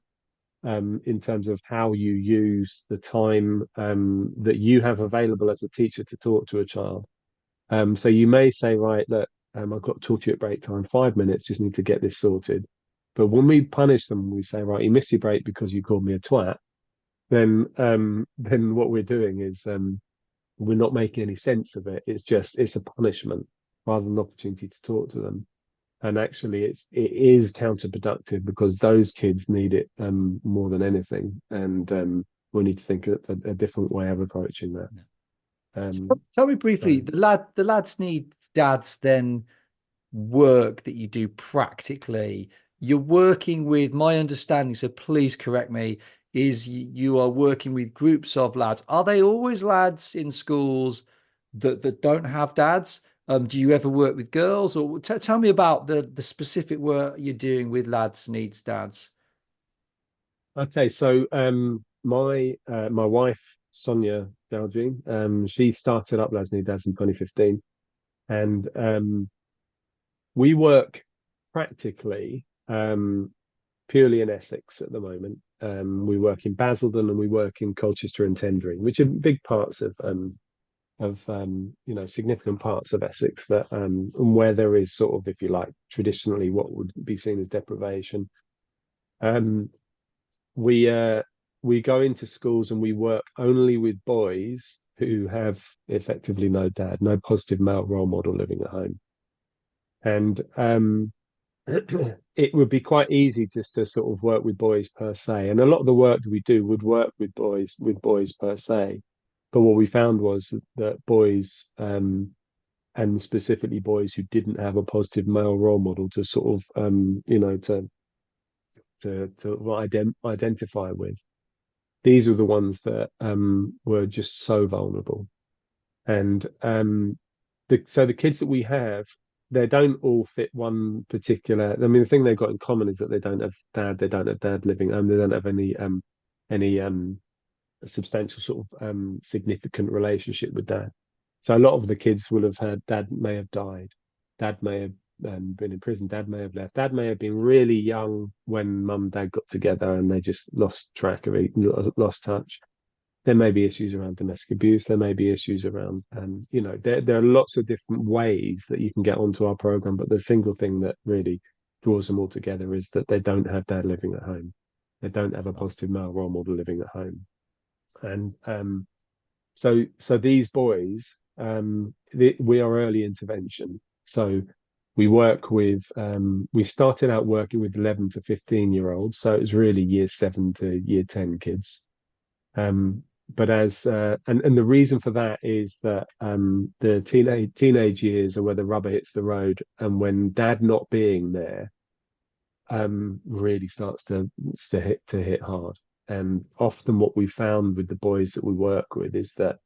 in terms of how you use the time that you have available as a teacher to talk to a child. So you may say, right, look, I've got to talk to you at break time, 5 minutes, just need to get this sorted. But when we punish them, we say, right, you missed your break because you called me a twat, then what we're doing is we're not making any sense of it. It's a punishment rather than an opportunity to talk to them. And actually, it is counterproductive because those kids need it more than anything, and we need to think a different way of approaching that. Tell me briefly, So the lads need dads then work that you do practically. You're working with, my understanding, so please correct me, is you are working with groups of lads. Are they always lads in schools that don't have dads? Do you ever work with girls, or tell me about the specific work you're doing with lads needs dads? okay, so my wife Sonia Shaljean, she started up Lads Need Dads in 2015, and we work practically purely in Essex at the moment. We work in Basildon and we work in Colchester and Tendring, which are big parts of significant parts of Essex that and where there is sort of, if you like, traditionally what would be seen as deprivation. Um, we uh, we go into schools and we work only with boys who have effectively no dad, no positive male role model living at home, and it would be quite easy just to sort of work with boys per se. And a lot of the work that we do would work with boys per se. But what we found was that boys, and specifically boys who didn't have a positive male role model to sort of, to identify with, these are the ones that were just so vulnerable. And so the kids that we have, they don't all fit one particular. I mean, the thing they've got in common is that they don't have dad. They don't have dad living. They don't have any substantial sort of significant relationship with dad. So a lot of the kids will have had dad may have died, dad may have been in prison, dad may have left, dad may have been really young when mum and dad got together and they just lost track of it, lost touch. There may be issues around domestic abuse. There may be issues around, there are lots of different ways that you can get onto our program. But the single thing that really draws them all together is that they don't have dad living at home. They don't have a positive male role model living at home. And so these boys, we are early intervention. So we started out working with 11 to 15-year-olds. So it was really year 7 to year 10 kids. but as and the reason for that is that the teenage years are where the rubber hits the road, and when dad not being there really starts to hit hard. And often what we found with the boys that we work with is that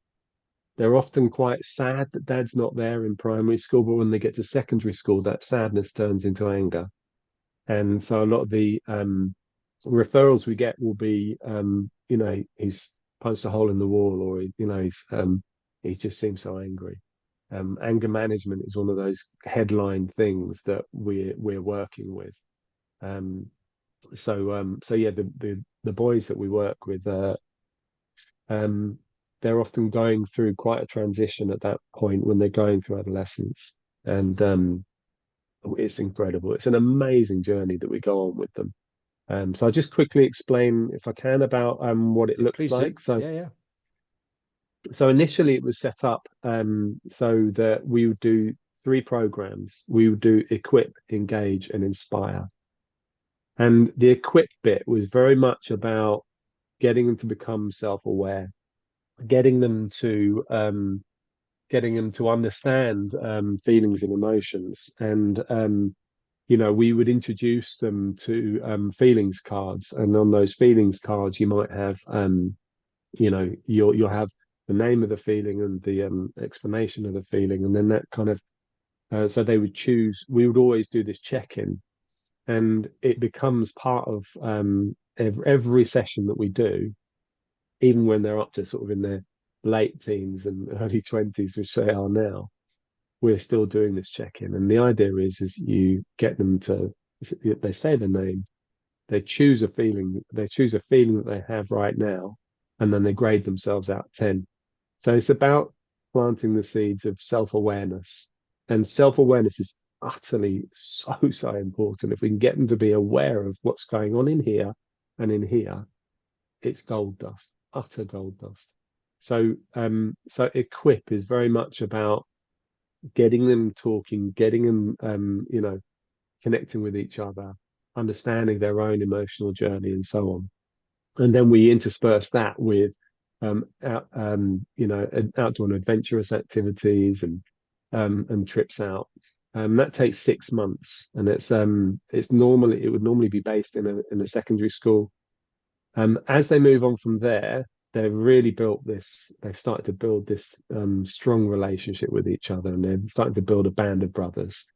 they're often quite sad that dad's not there in primary school, but when they get to secondary school, that sadness turns into anger. And so a lot of the referrals we get will be, he's punched a hole in the wall, or he just seems so angry. Anger management is one of those headline things that we're working with. Um, so yeah, the boys that we work with, um, they're often going through quite a transition at that point when they're going through adolescence, and it's incredible. It's an amazing journey that we go on with them. So I'll just quickly explain, if I can, about what it looks Please do. like. So Yeah, yeah. so initially it was set up so that we would do three programs. We would do equip, engage, and inspire. And the equip bit was very much about getting them to become self-aware, getting them to understand feelings and emotions. And we would introduce them to feelings cards, and on those feelings cards, you might have you'll have the name of the feeling and the explanation of the feeling, and then that kind of so they would choose. We would always do this check-in, and it becomes part of every session that we do, even when they're up to sort of in their late teens and early 20s, which they are now. We're still doing this check-in, and the idea is you get them to, they say the name, they choose a feeling that they have right now, and then they grade themselves out of 10. So it's about planting the seeds of self-awareness, and self-awareness is utterly so important. If we can get them to be aware of what's going on in here and in here, it's gold dust, utter gold dust. So equip is very much about getting them talking, getting them connecting with each other, understanding their own emotional journey, and so on. And then we intersperse that with outdoor and adventurous activities and trips out. That takes 6 months, and it would normally be based in a secondary school. As they move on from there, they've started to build this strong relationship with each other, and they're starting to build a band of brothers.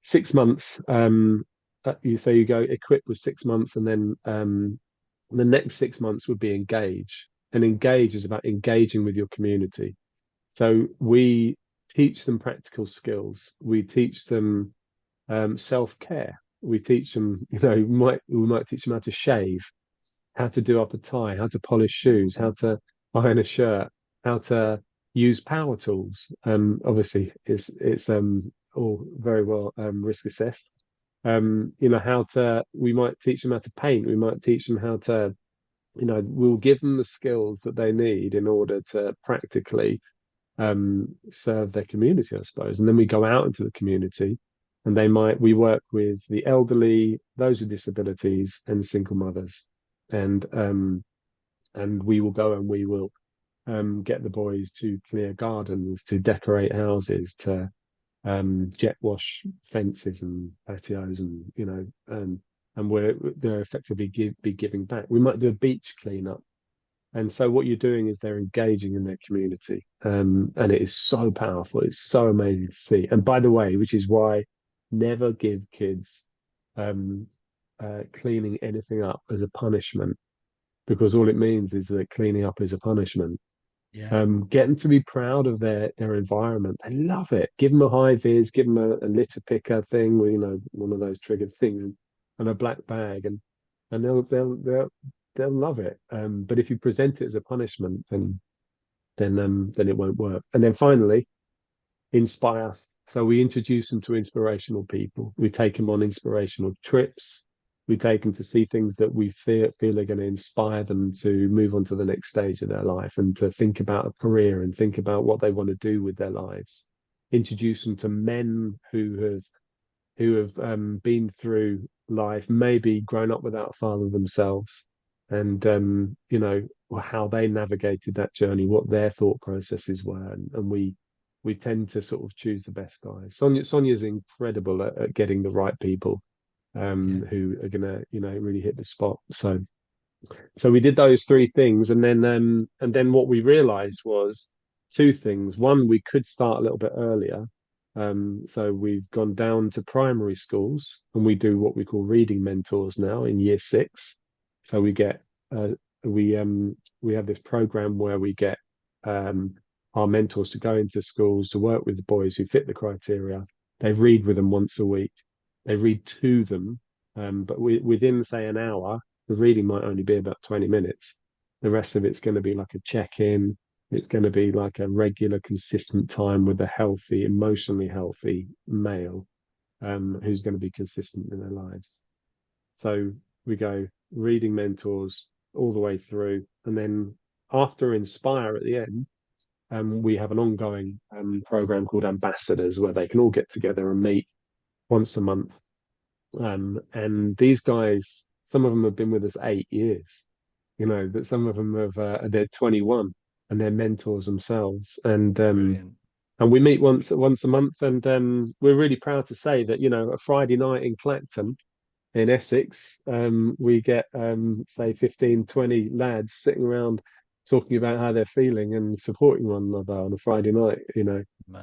6 months, you go equip with 6 months, and then the next 6 months would be engage. And engage is about engaging with your community. So we teach them practical skills. We teach them self-care. We teach them, we might teach them how to shave, how to do up a tie, how to polish shoes, how to iron a shirt, how to use power tools. Obviously, it's all very well risk assessed. We might teach them how to paint. We might teach them how to, we'll give them the skills that they need in order to practically serve their community, I suppose. And then we go out into the community, and we work with the elderly, those with disabilities, and single mothers. And we will go and we will get the boys to clear gardens, to decorate houses, to jet wash fences and patios, and they're effectively be giving back. We might do a beach cleanup. And so what you're doing is they're engaging in their community. And it is so powerful. It's so amazing to see. And by the way, which is why never give kids cleaning anything up as a punishment, because all it means is that cleaning up is a punishment. Yeah. Get them to be proud of their environment. They love it. Give them a high vis, give them a litter picker thing with, one of those triggered things, and a black bag, and they'll love it. But if you present it as a punishment, then it won't work. And then finally, inspire. So we introduce them to inspirational people. We take them on inspirational trips. We take them to see things that we feel are going to inspire them to move on to the next stage of their life, and to think about a career and think about what they want to do with their lives. Introduce them to men who have been through life, maybe grown up without a father themselves, and how they navigated that journey, what their thought processes were, and we tend to sort of choose the best guys. Sonia's incredible at getting the right people Yeah. who are gonna, really hit the spot. So we did those three things, and then what we realized was two things. One, we could start a little bit earlier. So we've gone down to primary schools, and we do what we call reading mentors now in year six. So we get uh, we have this program where we get our mentors to go into schools to work with the boys who fit the criteria. They read with them once a week. They read to them, but within, say, an hour, the reading might only be about 20 minutes. The rest of it's going to be like a check-in. It's going to be like a regular, consistent time with a healthy, emotionally healthy male who's going to be consistent in their lives. So we go reading mentors all the way through. And then after Inspire at the end, we have an ongoing program called Ambassadors where they can all get together and meet once a month. And these guys, some of them have been with us 8 years, but some of them they're 21 and they're mentors themselves. Brilliant. And we meet once a month, and we're really proud to say that, a Friday night in Clacton in Essex, we get say 15, 20 lads sitting around talking about how they're feeling and supporting one another on a Friday night.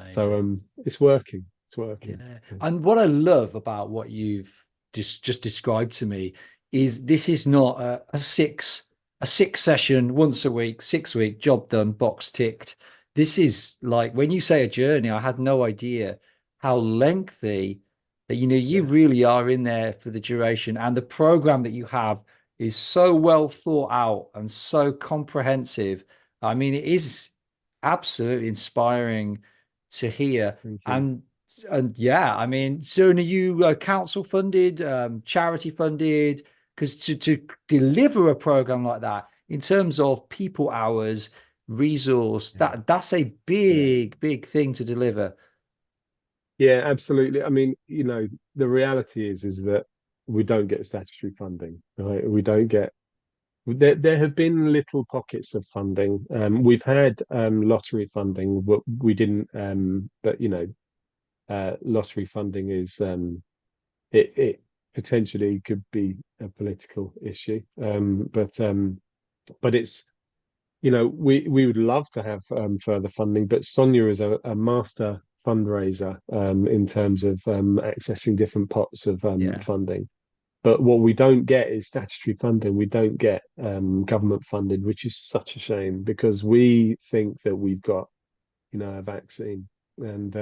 So Amazing. it's working. It's working. Yeah. And what I love about what you've just described to me is this is not a six session once a week, 6 week job done, box ticked. This is like when you say a journey, I had no idea how lengthy that you Yeah. really are in there for the duration. And the program that you have is so well thought out and so comprehensive. I mean, it is absolutely inspiring to hear. Thank you. And yeah, I mean, so are you council funded, charity funded? Because to deliver a program like that in terms of people hours, resource, Yeah. that's a Yeah. big thing to deliver. Yeah, absolutely. I mean, the reality is that we don't get statutory funding, right? We don't get there have been little pockets of funding. We've had lottery funding, but we didn't but lottery funding is it potentially could be a political issue. But it's we would love to have further funding, but Sonia is a master fundraiser in terms of accessing different pots of Yeah. funding. But what we don't get is statutory funding. We don't get government funded, which is such a shame because we think that we've got, a vaccine and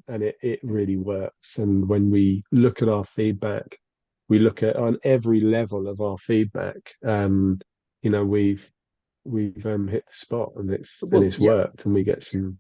it really works. And when we look at our feedback, we look at on every level of our feedback, you know, we've we've hit the spot and Well, it's yeah, worked and we get some,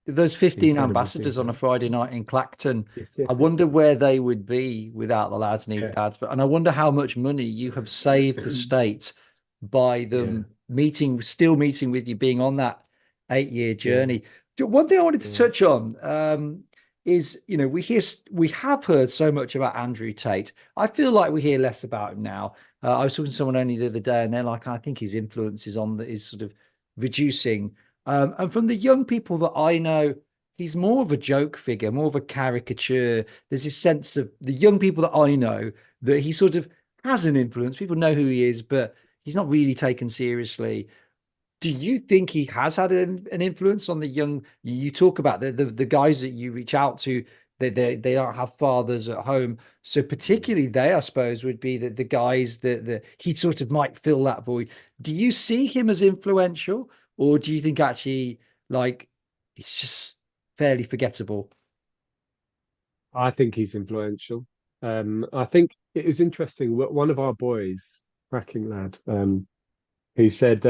those 15 incredible ambassadors on a feedback. Friday night in Clacton, I wonder where they would be without the lads need Yeah. dads. And I wonder how much money you have saved the state by Yeah. them still meeting with you, being on that 8 year Yeah. journey. One thing I wanted to Yeah. touch on is, we have heard so much about Andrew Tate. I feel like we hear less about him now. I was talking to someone only the other day, and they're like, I think his influence is sort of reducing. And from the young people that I know, he's more of a joke figure, more of a caricature. There's this sense of the young people that I know that he sort of has an influence. People know who he is, but he's not really taken seriously. Do you think he has had an influence on the young? You talk about the guys that you reach out to, they don't have fathers at home. So particularly they, I suppose, would be the guys that he sort of might fill that void. Do you see him as influential, or do you think actually like it's just fairly forgettable? I think he's influential. I think it was interesting. One of our boys, cracking lad, he said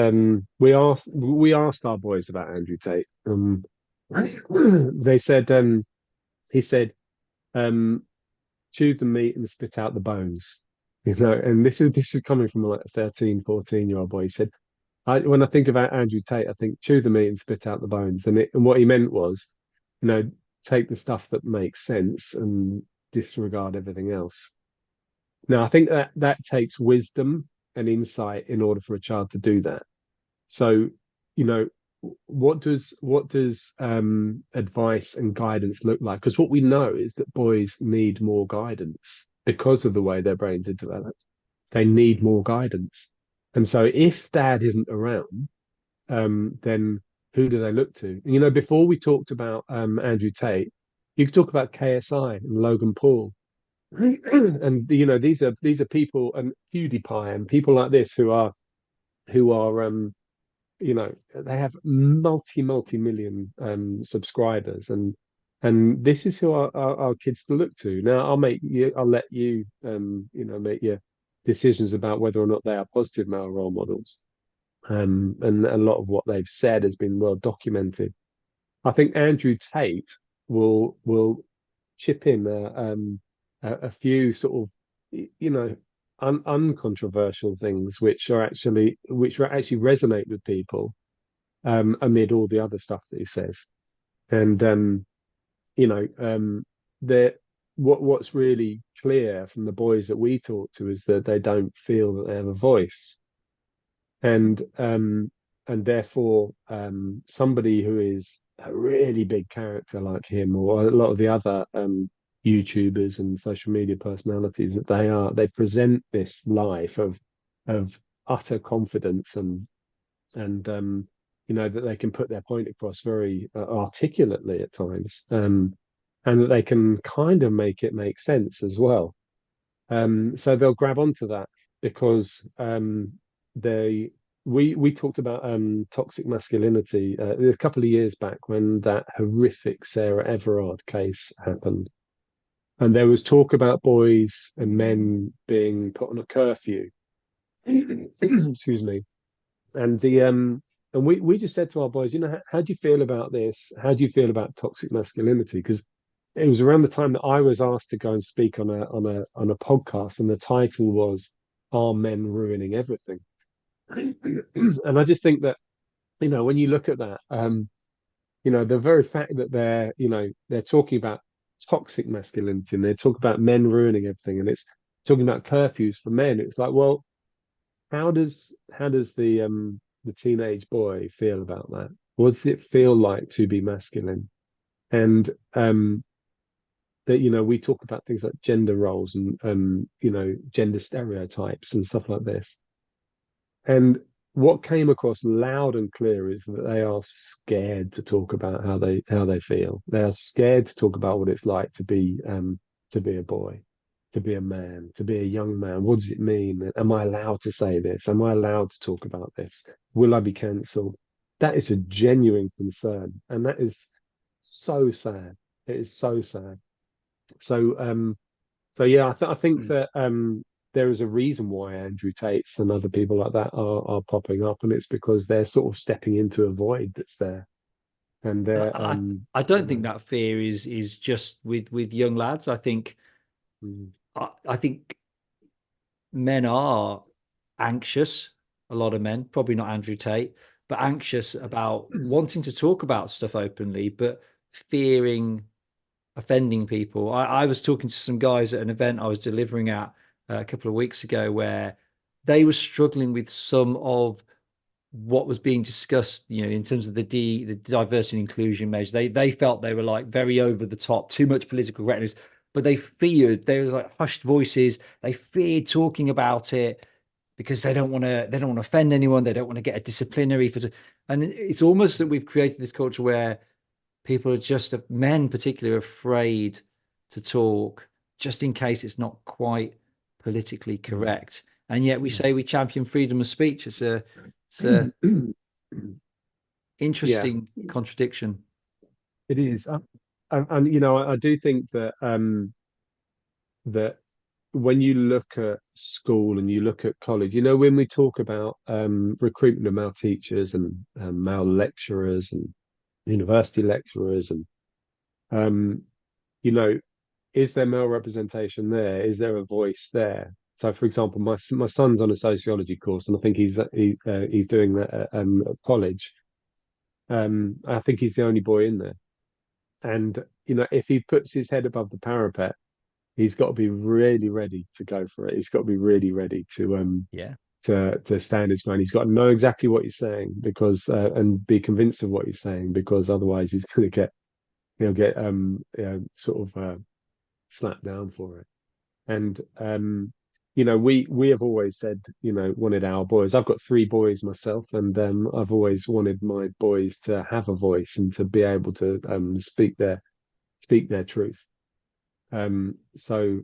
we asked our boys about Andrew Tate. They said he said um, chew the meat and spit out the bones. And this is coming from like a 13, 14-year-old boy. He said, when I think about Andrew Tate, I think chew the meat and spit out the bones. And what he meant was, you know, take the stuff that makes sense and disregard everything else. Now, I think that takes wisdom and insight in order for a child to do that. So, you know, what does advice and guidance look like? Because what we know is that boys need more guidance because of the way their brains are developed. They need more guidance. And so if dad isn't around, then who do they look to? You know, before we talked about Andrew Tate, you could talk about KSI and Logan Paul. And you know, these are people, and PewDiePie and people like this who are you know, they have multi million subscribers, and this is who our kids to look to. Now I'll let you you know, make your decisions about whether or not they are positive male role models. And a lot of what they've said has been well documented. I think Andrew Tate will chip in a few sort of you know, uncontroversial things which are actually resonate with people, amid all the other stuff that he says. And you know, that what's really clear from the boys that we talk to is that they don't feel that they have a voice, and therefore somebody who is a really big character like him, or a lot of the other YouTubers and social media personalities, that they present this life of utter confidence, and you know, that they can put their point across very articulately at times, and that they can kind of make it make sense as well. So they'll grab onto that because they we talked about toxic masculinity a couple of years back when that horrific Sarah Everard case happened, and there was talk about boys and men being put on a curfew. Excuse me. And we just said to our boys, you know, how do you feel about this? How do you feel about toxic masculinity? Because it was around the time that I was asked to go and speak on a podcast, and the title was "Are Men Ruining Everything?" And I just think that, you know, when you look at that, you know, the very fact that they're talking about toxic masculinity, and they talk about men ruining everything, and it's talking about curfews for men. It's like, well, how does the teenage boy feel about that? What does it feel like to be masculine? And that, you know, we talk about things like gender roles and you know, gender stereotypes and stuff like this. And what came across loud and clear is that they are scared to talk about how they feel. They are scared to talk about what it's like to be a boy, to be a man, to be a young man. What does it mean? Am I allowed to say this? Am I allowed to talk about this? Will I be cancelled? That is a genuine concern, and that is so sad. It is so sad. So so yeah, I think that there is a reason why Andrew Tates and other people like that are popping up, and it's because they're sort of stepping into a void that's there, and they're I you don't think know, that fear is just with young lads. I think mm, I think men are anxious. A lot of men, probably not Andrew Tate, but anxious about wanting to talk about stuff openly, but fearing offending people. I was talking to some guys at an event I was delivering at a couple of weeks ago where they were struggling with some of what was being discussed, you know, in terms of the diversity and inclusion measure. They felt they were like very over the top, too much political correctness, but they feared there was like hushed voices. They feared talking about it because they don't want to offend anyone. They don't want to get a disciplinary for, and it's almost that we've created this culture where people are just men particularly afraid to talk just in case it's not quite politically mm, correct, and yet we mm. say we champion freedom of speech. It's a Yeah, interesting contradiction. it is. And you know, I do think that when you look at school and you look at college, you know, when we talk about recruitment of male teachers and male lecturers and university lecturers, and um, you know, is there male representation there? Is there a voice there? So, for example, my son's on a sociology course, and I think he's doing that at college. I think he's the only boy in there, and you know, if he puts his head above the parapet, he's got to be really ready to go for it. He's got to be really ready Yeah. to stand his ground. He's got to know exactly what he's saying because and be convinced of what he's saying, because otherwise he's going to get sort of slapped down for it. And we have always said, wanted our boys. I've got three boys myself, and I've always wanted my boys to have a voice and to be able to speak their truth. So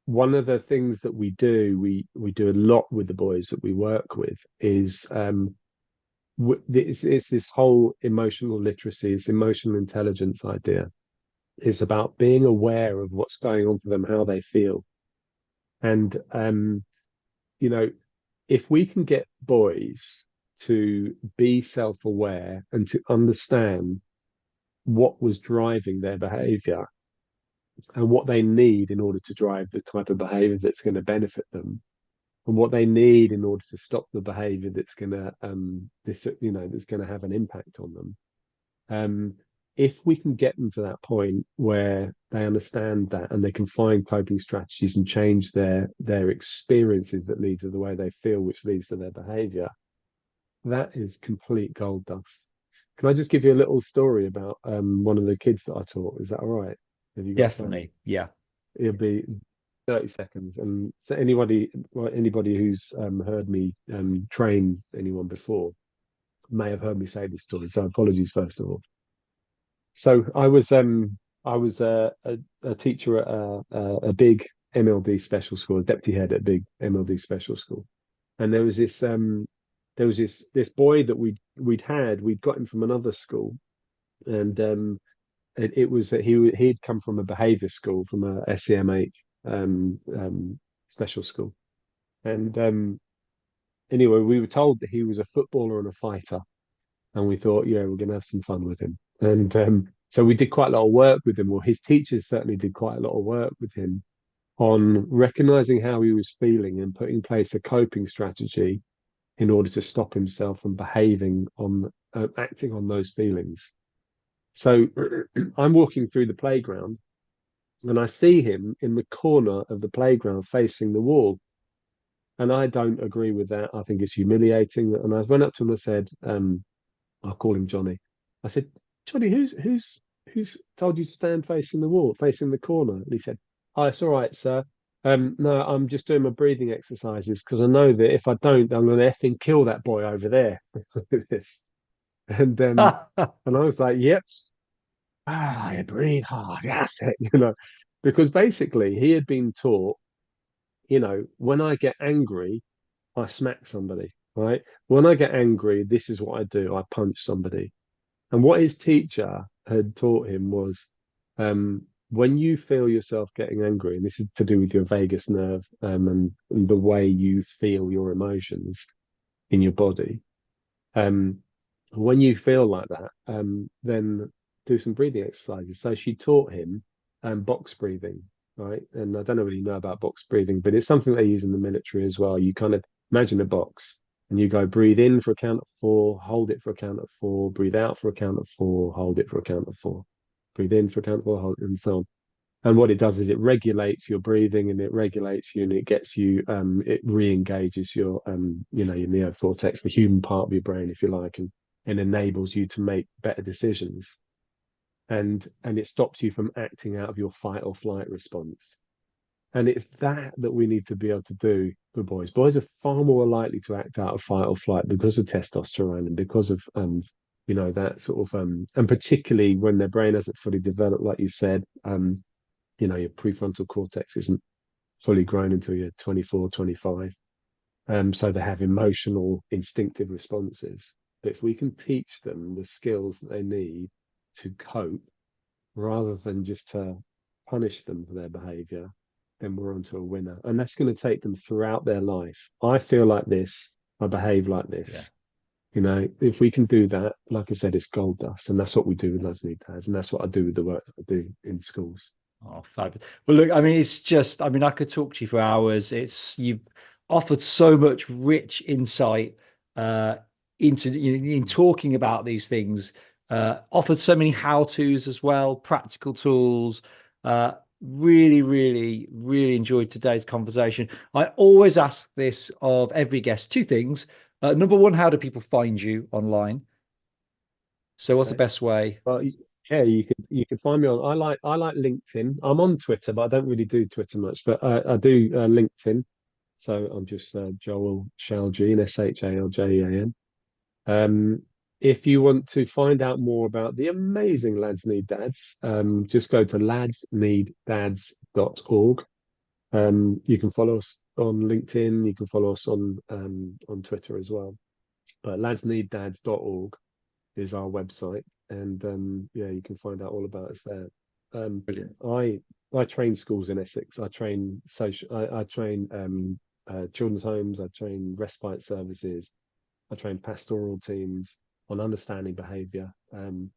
one of the things that we do a lot with the boys that we work with is it's this whole emotional literacy, this emotional intelligence idea. It's about being aware of what's going on for them, how they feel. And if we can get boys to be self-aware and to understand what was driving their behavior and what they need in order to drive the type of behavior that's going to benefit them, and what they need in order to stop the behavior that's going to that's going to have an impact on them. If we can get them to that point where they understand that and they can find coping strategies and change their experiences that lead to the way they feel, which leads to their behavior, that is complete gold dust. Can I just give you a little story about one of the kids that I taught? Is that all right? Have you got Definitely. time? Yeah. It'll be 30 seconds. And so anybody who's heard me train anyone before may have heard me say this story. So apologies, first of all. So I was a teacher at a big MLD special school, as deputy head at a big MLD special school, and there was this boy that we'd got him from another school, and it was that he'd come from a behaviour school, from a SEMH special school, and anyway, we were told that he was a footballer and a fighter, and we thought, yeah, we're going to have some fun with him. And so we did quite a lot of work with him, or his teachers certainly did quite a lot of work with him on recognizing how he was feeling and putting in place a coping strategy in order to stop himself from behaving on acting on those feelings. So I'm walking through the playground and I see him in the corner of the playground facing the wall. And I don't agree with that. I think it's humiliating. And I went up to him and I said, I'll call him Johnny. I said, Johnny, who's told you to stand facing the wall, facing the corner? And he said, oh, it's all right, sir. No, I'm just doing my breathing exercises because I know that if I don't, I'm going to effing kill that boy over there. This. And I was like, yep. I breathe hard. That's it, because basically he had been taught, when I get angry, I smack somebody, right? When I get angry, this is what I do. I punch somebody. And what his teacher had taught him was when you feel yourself getting angry, and this is to do with your vagus nerve and the way you feel your emotions in your body, when you feel like that, then do some breathing exercises. So she taught him box breathing, right? And I don't know whether you know about box breathing, but it's something they use in the military as well. You kind of imagine a box and you go breathe in for a count of 4, hold it for a count of 4, breathe out for a count of 4, hold it for a count of 4, breathe in for a count of 4, hold it, and so on. And what it does is it regulates your breathing and it regulates you and it gets you, it re-engages your, your neocortex, the human part of your brain, if you like, and enables you to make better decisions. And it stops you from acting out of your fight or flight response. And it's that we need to be able to do for boys. Boys are far more likely to act out of fight or flight because of testosterone and because of that sort of and particularly when their brain hasn't fully developed, like you said, your prefrontal cortex isn't fully grown until you're 24, 25. So they have emotional, instinctive responses. But if we can teach them the skills that they need to cope rather than just to punish them for their behavior, then we're onto a winner. And that's going to take them throughout their life. I feel like this, I behave like this. Yeah. If we can do that, like I said, it's gold dust. And that's what we do with Lads Need Dads. And that's what I do with the work that I do in schools. Oh, fabulous. Well, look, I mean, it's just, I mean, I could talk to you for hours. You've offered so much rich insight into in talking about these things, offered so many how-tos as well, practical tools. Really, really, really enjoyed today's conversation. I always ask this of every guest, two things. Number one, how do people find you online? So what's the Okay. best way? Well, yeah, you could find me on. I like LinkedIn. I'm on Twitter, but I don't really do Twitter much. But I do LinkedIn. So I'm just Joel Shaljean, Shaljean. Um, if you want to find out more about the amazing Lads Need Dads, just go to ladsneeddads.org. You can follow us on LinkedIn. You can follow us on Twitter as well. But ladsneeddads.org is our website, and yeah, you can find out all about us there. Um, Brilliant. I train schools in Essex. I train social. I train children's homes. I train respite services. I train pastoral teams on understanding behaviour. And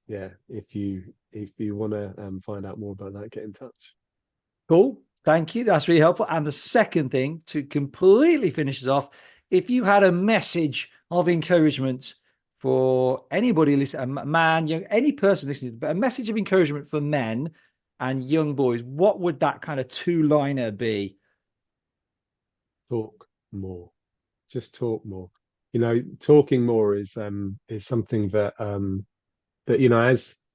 yeah, if you want to find out more about that, get in touch. Cool. Thank you. That's really helpful. And the second thing to completely finish us off, if you had a message of encouragement for anybody listening, a man, young, any person listening, but a message of encouragement for men and young boys, what would that kind of two-liner be? Talk more. Just talk more. Talking more is something that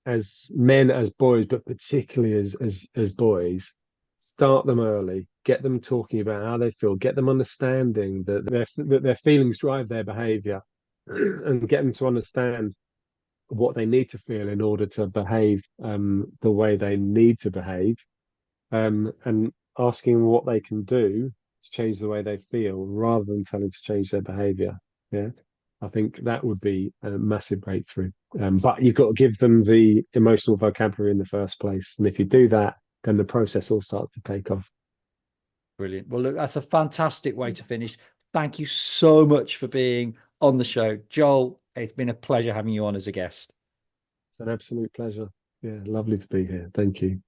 as men, as boys, but particularly as boys, start them early, get them talking about how they feel, get them understanding that their feelings drive their behavior, and get them to understand what they need to feel in order to behave the way they need to behave, and asking what they can do to change the way they feel rather than telling them to change their behavior. Yeah. I think that would be a massive breakthrough. But you've got to give them the emotional vocabulary in the first place. And if you do that, then the process will start to take off. Brilliant. Well, look, that's a fantastic way to finish. Thank you so much for being on the show. Joel, it's been a pleasure having you on as a guest. It's an absolute pleasure. Yeah, lovely to be here. Thank you.